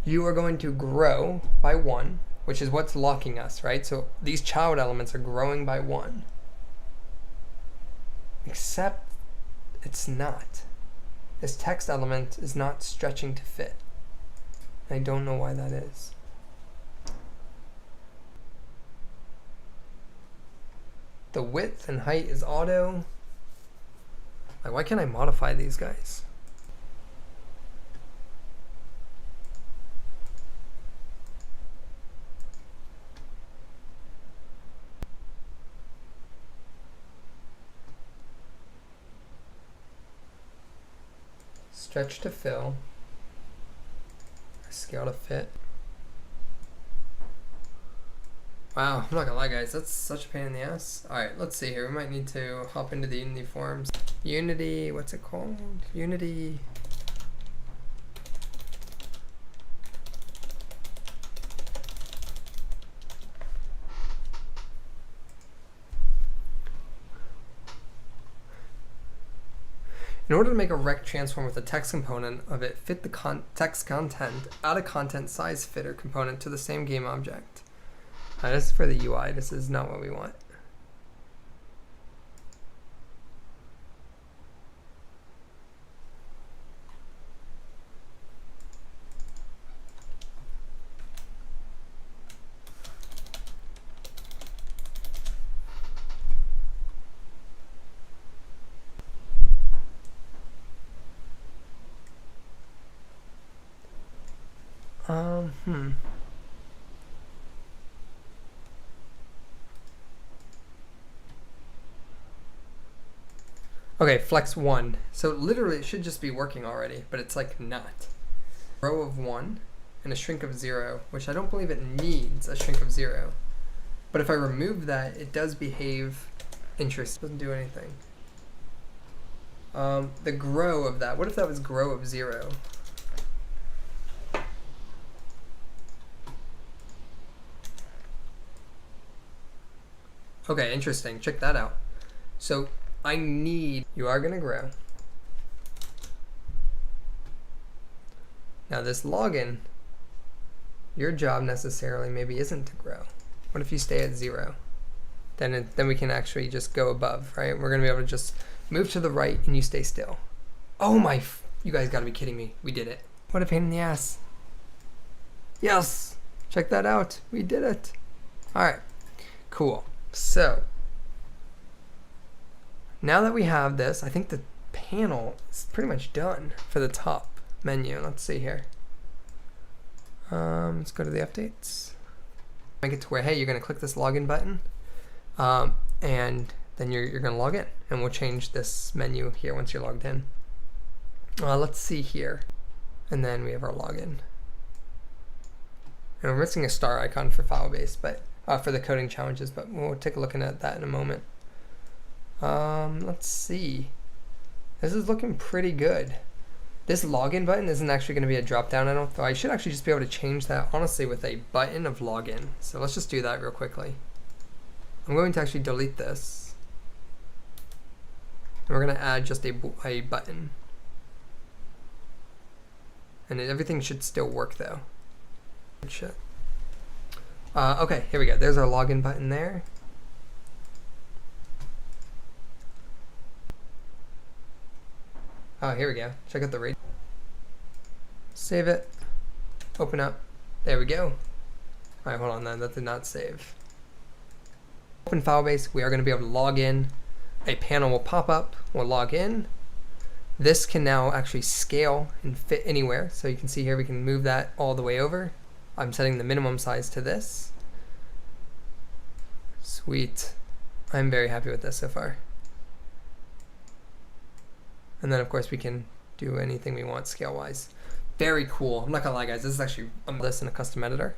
You are going to grow by 1, which is what's locking us, right? So these child elements are growing by 1. Except it's not. This text element is not stretching to fit. I don't know why that is. The width and height is auto. Like, why can't I modify these guys? Stretch to fill. Scale to fit. Wow, I'm not gonna lie guys, that's such a pain in the ass. Alright, let's see here. We might need to hop into the Unity forums. Unity, what's it called? Unity. In order to make a rect transform with the text component of it, fit the text content, add a content size fitter component to the same game object. This is for the UI. This is not what we want. Okay, flex 1. So literally it should just be working already, but it's like not. Row of 1 and a shrink of 0, which I don't believe it needs a shrink of 0. But if I remove that, it does behave interesting. Doesn't do anything. The grow of that, what if that was grow of 0? Okay, interesting. Check that out. So I need, you are going to grow. Now this login, your job necessarily maybe isn't to grow. What if you stay at 0? Then we can actually just go above, right? We're going to be able to just move to the right and you stay still. Oh my, you guys got to be kidding me. We did it. What a pain in the ass. Yes, check that out. We did it. All right, cool. So now that we have this, I think the panel is pretty much done for the top menu. Let's see here. Let's go to the updates. Make it to where, hey, you're going to click this login button, and then you're going to log in, and we'll change this menu here once you're logged in. Let's see here, and then we have our login. And we're missing a star icon for Filebase, but for the coding challenges, but we'll take a look at that in a moment. Let's see. This is looking pretty good. This login button isn't actually going to be a drop down, I don't think. I should actually just be able to change that, honestly, with a button of login. So let's just do that real quickly. I'm going to actually delete this. And we're going to add just a button. And everything should still work, though. Good shit. Okay, here we go. There's our login button there. Oh, here we go. Check out the rate. Save it. Open up. There we go. All right, hold on then. That did not save. Open Filebase. We are going to be able to log in. A panel will pop up. We'll log in. This can now actually scale and fit anywhere. So you can see here we can move that all the way over. I'm setting the minimum size to this. Sweet. I'm very happy with this so far. And then of course we can do anything we want scale-wise. Very cool. I'm not gonna lie, guys. This is actually this in a custom editor,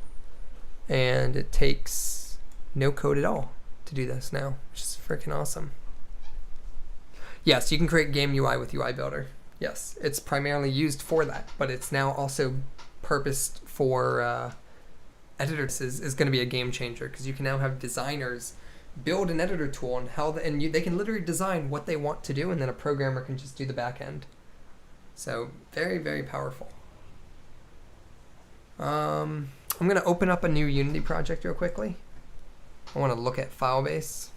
and it takes no code at all to do this now, which is freaking awesome. Yes, you can create game UI with UI Builder. Yes, it's primarily used for that, but it's now also purposed for editors. Is going to be a game changer because you can now have designers build an editor tool and they can literally design what they want to do, and then a programmer can just do the back end. So very, very powerful. I'm going to open up a new Unity project real quickly. I want to look at Filebase.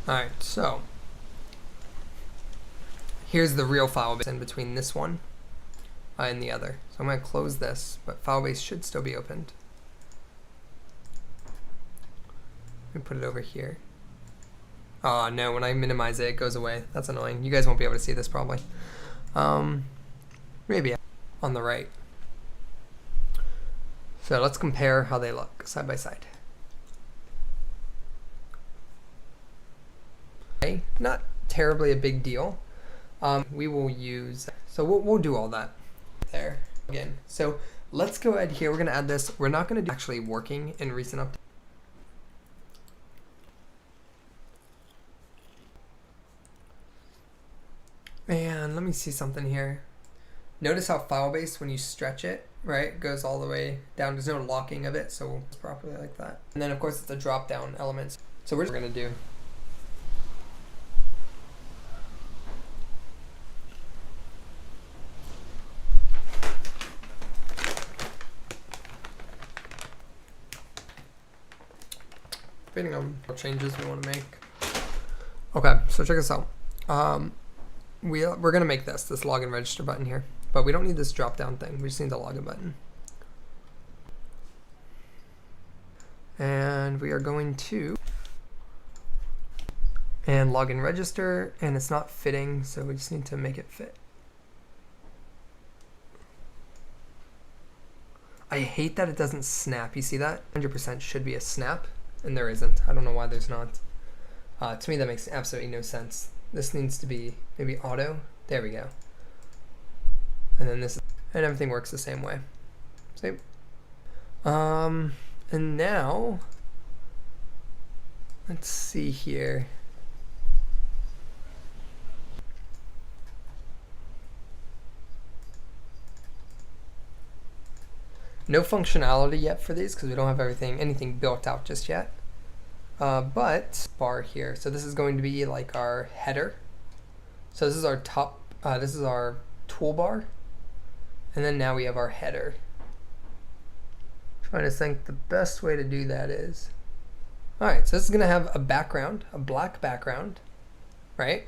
Alright, so here's the real Filebase in between this one and the other. So I'm going to close this, but Filebase should still be opened. Let me put it over here. Oh no, when I minimize it, it goes away. That's annoying. You guys won't be able to see this probably. Maybe on the right. So let's compare how they look side by side. Okay, not terribly a big deal. We will use, so we'll do all that there again. So let's go ahead here. We're going to add this. We're not going to do actually working in recent updates. Man, let me see something here. Notice how Filebase, when you stretch it, right, goes all the way down. There's no locking of it, so it's properly like that. And then of course it's the drop down elements. So we're gonna do. Depending on what changes we want to make. Okay, so check this out. We're gonna make this login register button here, but we don't need this drop down thing. We just need the login button. And we are going to login register, and it's not fitting, so we just need to make it fit. I hate that it doesn't snap. You see that? 100% should be a snap, and there isn't. I don't know why there's not. To me, that makes absolutely no sense. This needs to be maybe auto. There we go. And then this, and everything works the same way. See? And now, let's see here. No functionality yet for these because we don't have anything built out just yet. But bar here. So this is going to be like our header. So this is our top, this is our toolbar. And then now we have our header. Trying to think the best way to do that is. All right, so this is gonna have a background, a black background, right?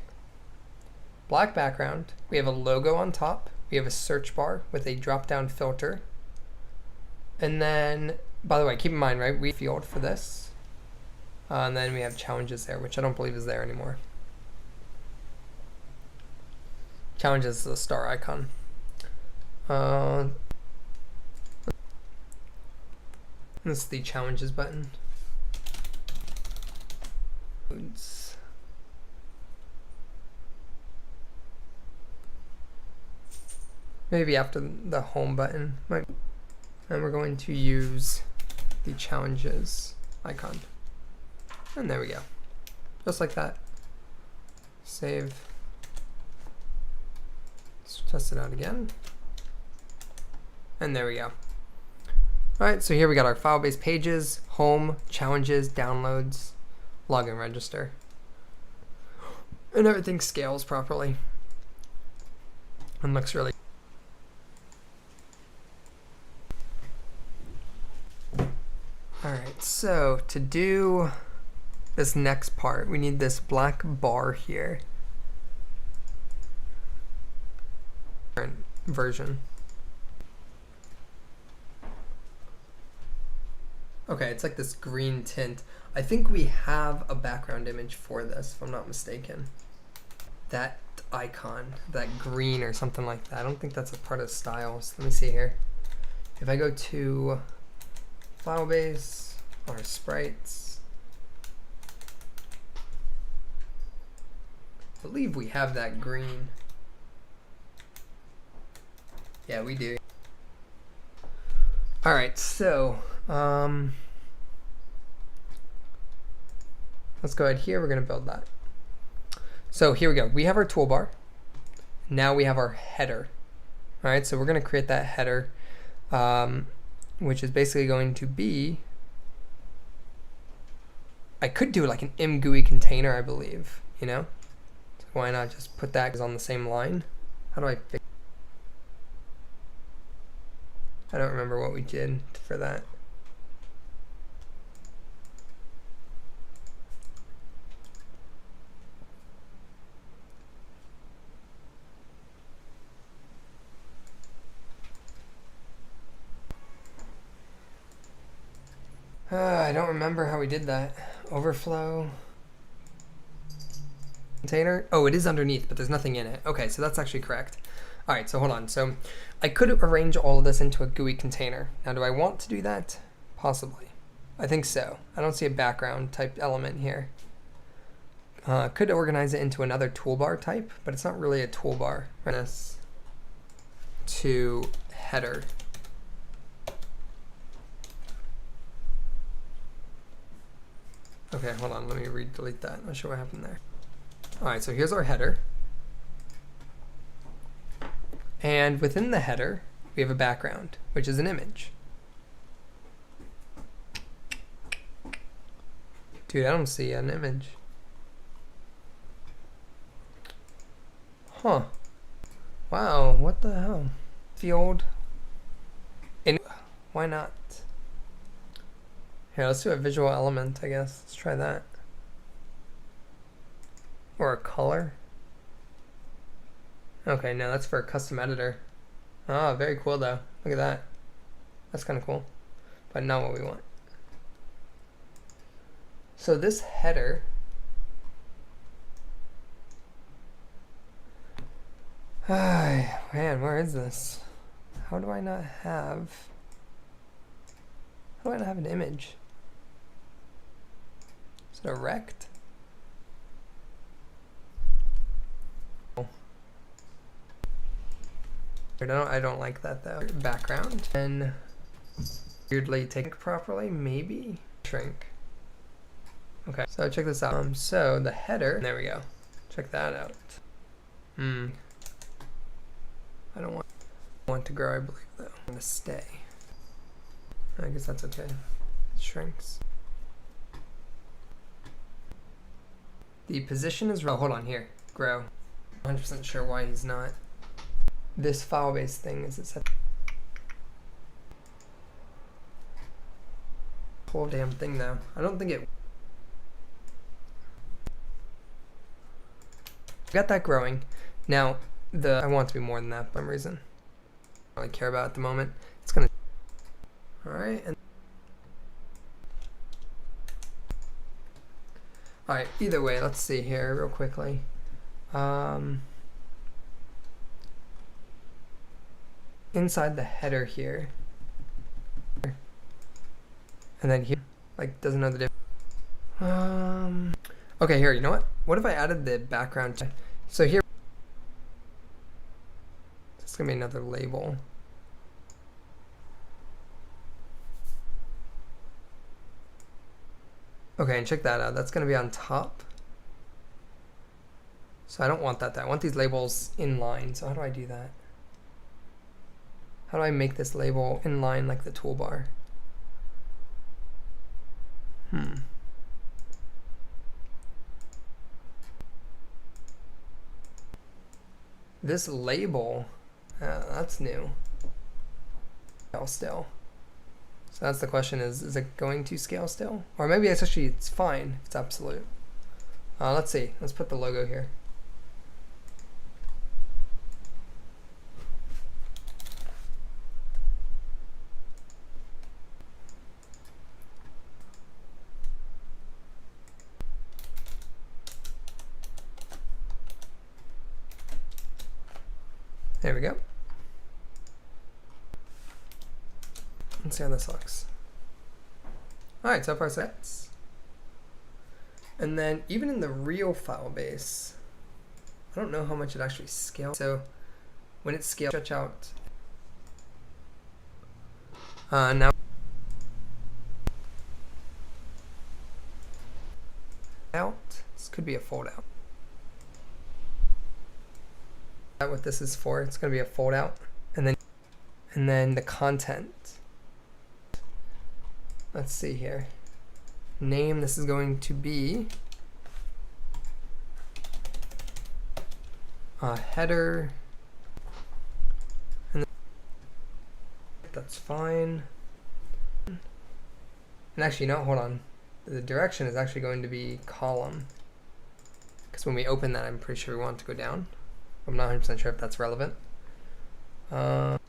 Black background. We have a logo on top. We have a search bar with a drop-down filter. And then, by the way, keep in mind, right, we field for this. And then we have challenges there, which I don't believe is there anymore. Challenges is the star icon. This is the challenges button. Maybe after the home button. And we're going to use the challenges icon. And there we go. Just like that. Save. Let's test it out again. And there we go. All right, so here we got our Filebase pages, home, challenges, downloads, login register. And everything scales properly. And looks really. All right, so to do this next part, we need this black bar here. Version. Okay, it's like this green tint. I think we have a background image for this, if I'm not mistaken. That icon, that green or something like that. I don't think that's a part of styles. Let me see here. If I go to Filebase or sprites, I believe we have that green. Yeah, we do. All right, so let's go ahead here. We're going to build that. So here we go. We have our toolbar. Now we have our header. All right, so we're going to create that header, which is basically going to be, I could do like an mGUI container, I believe, you know? So why not just put that on the same line? How do I fix? I don't remember what we did for that. I don't remember how we did that. Overflow. Container. Oh, it is underneath, but there's nothing in it. Okay, so that's actually correct. All right, so hold on. So I could arrange all of this into a GUI container. Now, do I want to do that? Possibly. I think so. I don't see a background type element here. Could organize it into another toolbar type, but it's not really a toolbar. This to header. Okay, hold on. Let me delete that. I'm not sure what happened there. All right, so here's our header. And within the header, we have a background, which is an image. Dude, I don't see an image. Huh. Wow, what the hell? Field. Why not? Here, let's do a visual element, I guess. Let's try that. Or a color. Okay, no, that's for a custom editor. Ah, very cool though. Look at that. That's kind of cool. But not what we want. So this header. Man, where is this? How do I not have an image? Is it a rect? I don't like that though. Background and weirdly take properly, maybe shrink. Okay, so check this out. So the header, there we go. Check that out. I don't want to grow, I believe though. I'm gonna stay. I guess that's okay. It shrinks. The position is, oh, hold on here. Grow. 100% sure why he's not. This Filebase thing is it's a whole damn thing though. I don't think it got that growing. Now I want it to be more than that for some reason. I don't really care about it at the moment. It's gonna alright, and alright, either way, let's see here real quickly. Inside the header here, and then here, like, doesn't know the difference. Okay, here, you know what if I added the background to, so here it's gonna be another label. Okay, and check that out, that's gonna be on top. So I don't want that. I want these labels in line. So how do I do that? How do I make this label in line like the toolbar? This label, that's new. Still. So that's the question, is it going to scale still? Or maybe it's fine if it's absolute. Let's see, let's put the logo here. There we go. Let's see how this looks. Alright, so far sets. And then even in the real Filebase, I don't know how much it actually scales. So when it scales, stretch out. Now out. This could be a fold out. What this is for, it's going to be a fold out, and then the content. Let's see here. Name, this is going to be a header, and that's fine. And actually, no, hold on. The direction is actually going to be column, because when we open that, I'm pretty sure we want it to go down. I'm not 100% sure if that's relevant. Alright.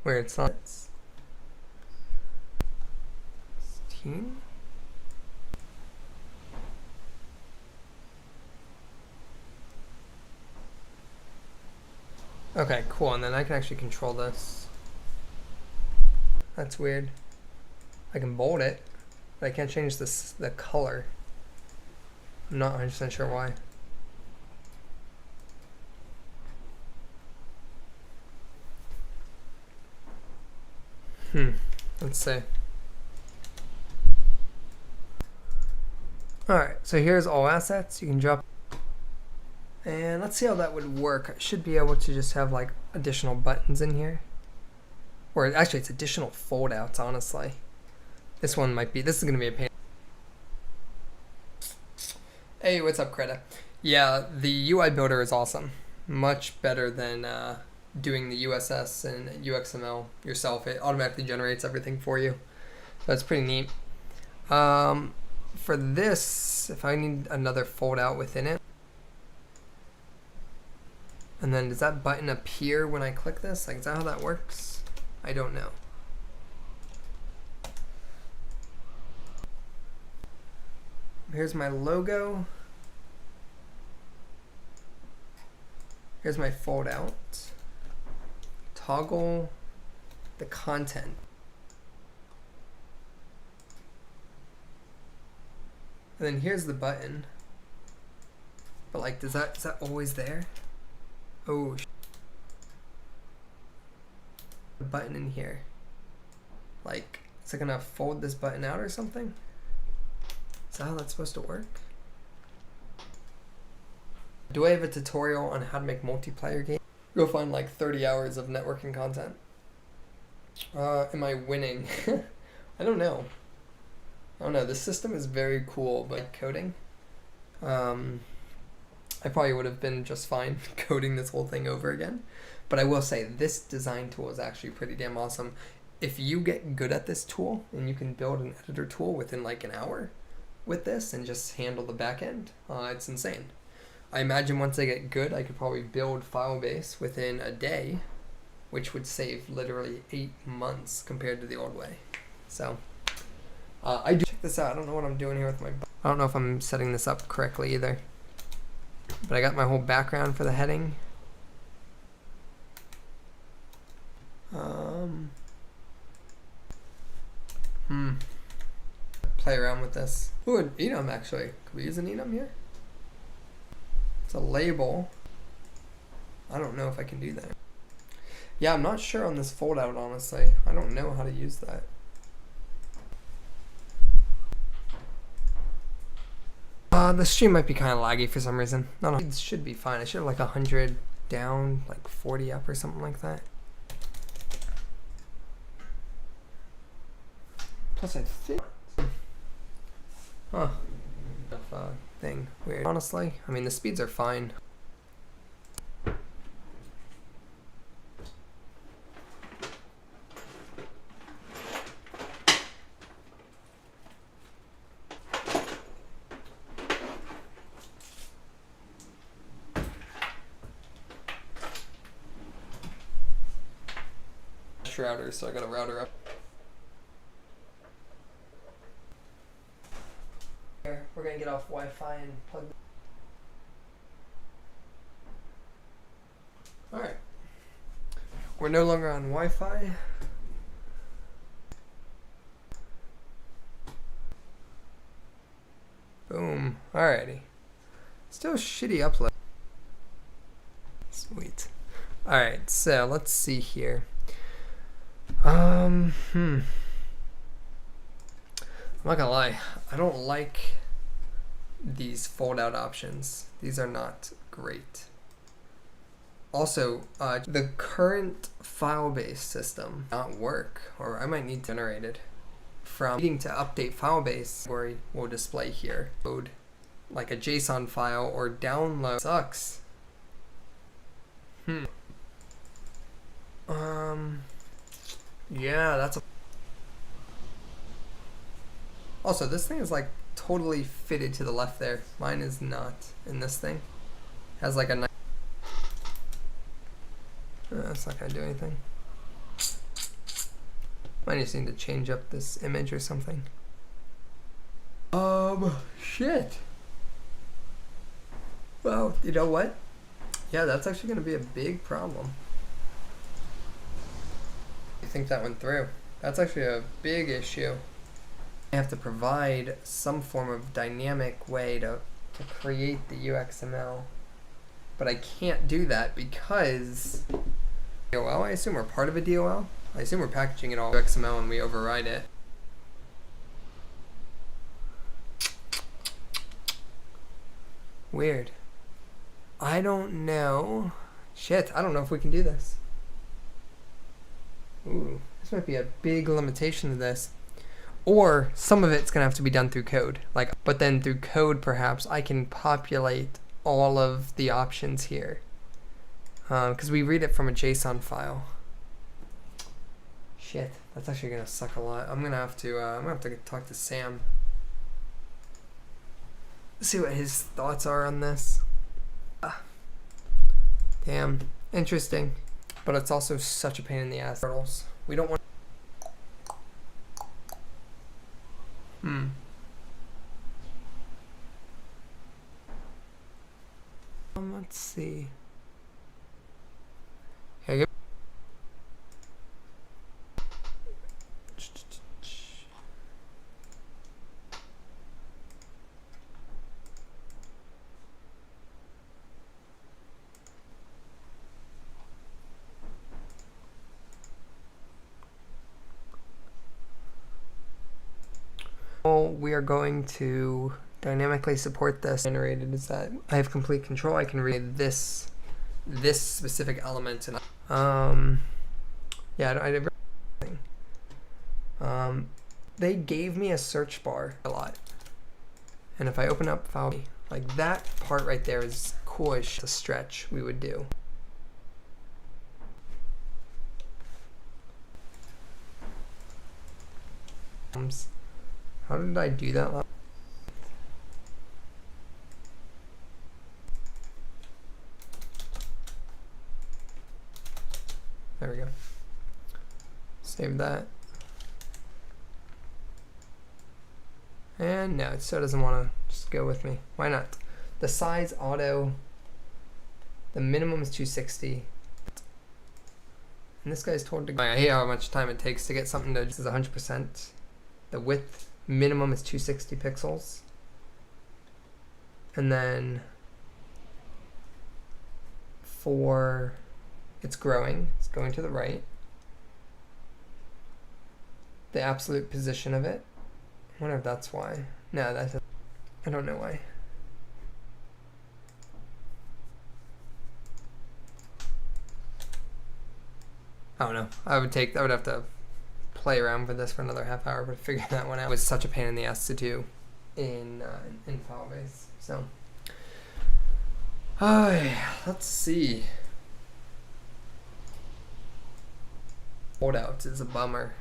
Where it's not. 16. Okay, cool. And then I can actually control this. That's weird. I can bold it, but I can't change the color. I'm not 100% sure why. Let's see. Alright, so here's all assets. You can drop. And let's see how that would work. I should be able to just have like additional buttons in here. Or actually it's additional foldouts, honestly. This one might be, this is going to be a pain. Hey, what's up, Greta? Yeah, the UI builder is awesome. Much better than doing the USS and UXML yourself. It automatically generates everything for you. That's pretty neat. For this, if I need another foldout within it, and then does that button appear when I click this? Like, is that how that works? I don't know. Here's my logo. Here's my foldout. Toggle the content. And then here's the button. But like, is that always there? Oh, the button in here. Like, is it gonna fold this button out or something? Is that how that's supposed to work? Do I have a tutorial on how to make multiplayer games? Go find like 30 hours of networking content. Am I winning? I don't know. I don't know. The system is very cool, but coding, I probably would have been just fine coding this whole thing over again. But I will say this design tool is actually pretty damn awesome. If you get good at this tool and you can build an editor tool within like an hour with this and just handle the back end, it's insane. I imagine once I get good, I could probably build Filebase within a day, which would save literally 8 months compared to the old way. So I do check this out. I don't know what I'm doing here with my. I don't know if I'm setting this up correctly either. But I got my whole background for the heading. Play around with this. Ooh, an enum actually. Could we use an enum here? It's a label. I don't know if I can do that. Yeah, I'm not sure on this foldout, honestly. I don't know how to use that. The stream might be kind of laggy for some reason. No, it should be fine. I should have like 100 down, like 40 up or something like that. Plus I think... Huh. Thing. Weird. Honestly, I mean the speeds are fine. Router, so I got a router up. Here, we're gonna get off Wi-Fi and plug. Alright. We're no longer on Wi-Fi. Boom. Alrighty. Still shitty upload. Sweet. Alright, so let's see here. I'm not gonna lie, I don't like these fold out options. These are not great. Also, the current Filebase system not work, or I might need to generate it. From needing to update Filebase, where will display here. Load like a JSON file or download sucks. Yeah, that's a... Also, this thing is like totally fitted to the left there. Mine is not. And this thing has like a nice... that's not gonna do anything. Might just need to change up this image or something. Shit. Well, you know what? Yeah, that's actually gonna be a big problem. I think that went through. That's actually a big issue. I have to provide some form of dynamic way to create the UXML. But I can't do that because DOL, I assume we're part of a DOL. I assume we're packaging it all XML and we override it. Weird. I don't know. Shit, I don't know if we can do this. Ooh, this might be a big limitation to this. Or some of it's gonna have to be done through code. But then through code, perhaps I can populate all of the options here. Because we read it from a JSON file. Shit, that's actually gonna suck a lot. I'm gonna have to talk to Sam. See what his thoughts are on this. Damn, interesting. But it's also such a pain in the ass. Turtles. We don't want. Let's see. Here, we are going to dynamically support this. Generated is that I have complete control. I can read this specific element and yeah, I did everything. They gave me a search bar a lot, and if I open up file, like that part right there is cool as a stretch we would do. How did I do that? There we go. Save that. And no, it still doesn't want to just go with me. Why not? The size auto, the minimum is 260. And this guy's told to go. I hate how much time it takes to get something to, this is 100%. The width minimum is 260 pixels. And then for, it's growing, it's going to the right. The absolute position of it. I wonder if that's why. No, that's, I don't know why. I don't know. I would have to play around with this for another half hour, but figure that one out. It was such a pain in the ass to do in Filebase. So, let's see. Holdout is a bummer.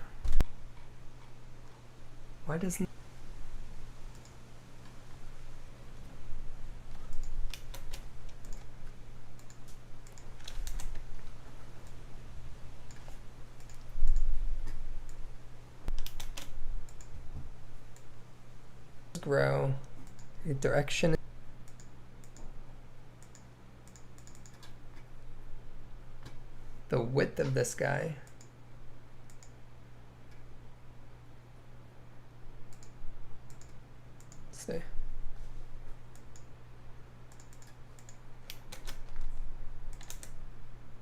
Why doesn't grow a direction? The width of this guy. Let's see.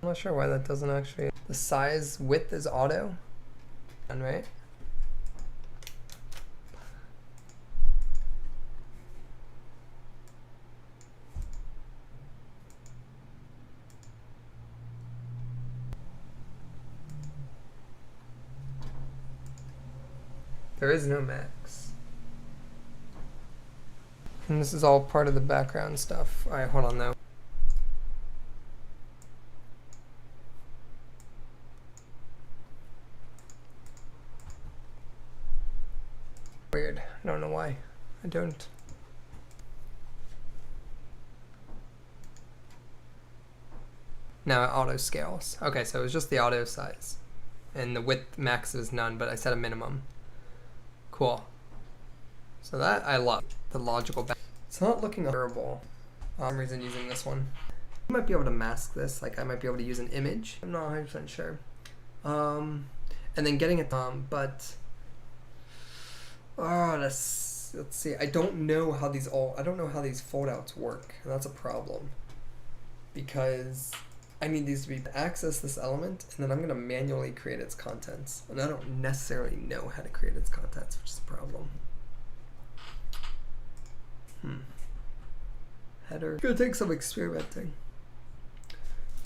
I'm not sure why that doesn't actually. The size width is auto, right? There is no max. And this is all part of the background stuff. Alright, hold on though. Weird. I don't know why. I don't. Now it auto scales. Okay, so it was just the auto size. And the width max is none, but I set a minimum. Cool. So that I love. The logical back. It's not looking terrible. For some reason using this one. I might be able to mask this, like I might be able to use an image. I'm not 100% sure. And then getting it, but let's see. I don't know how these foldouts work, and that's a problem. Because I need these to be to access this element, and then I'm gonna manually create its contents. And I don't necessarily know how to create its contents, which is a problem. header. It's gonna take some experimenting,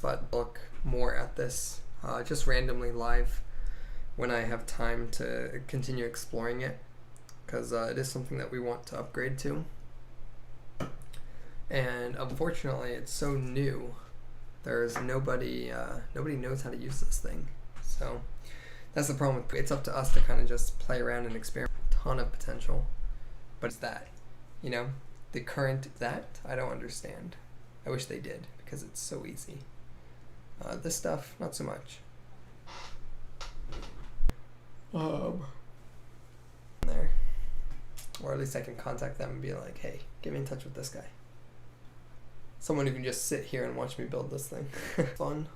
but look more at this just randomly live when I have time to continue exploring it, because it is something that we want to upgrade to. And unfortunately, it's so new. There's nobody knows how to use this thing. So that's the problem with it's up to us to kind of just play around and experiment. Ton of potential, but it's that, you know, the current that I don't understand. I wish they did, because it's so easy. This stuff, not so much. There, or at least I can contact them and be like, hey, get me in touch with this guy. Someone who can just sit here and watch me build this thing. Fun.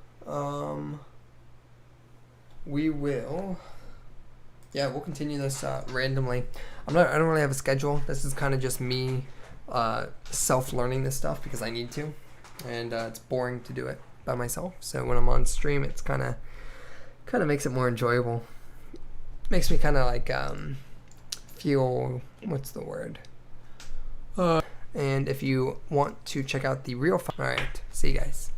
We will. Yeah, we'll continue this randomly. I don't really have a schedule. This is kind of just me self-learning this stuff because I need to, and it's boring to do it by myself. So when I'm on stream, it's kind of makes it more enjoyable. Makes me kind of like feel, what's the word? And if you want to check out the real file, all right, see you guys.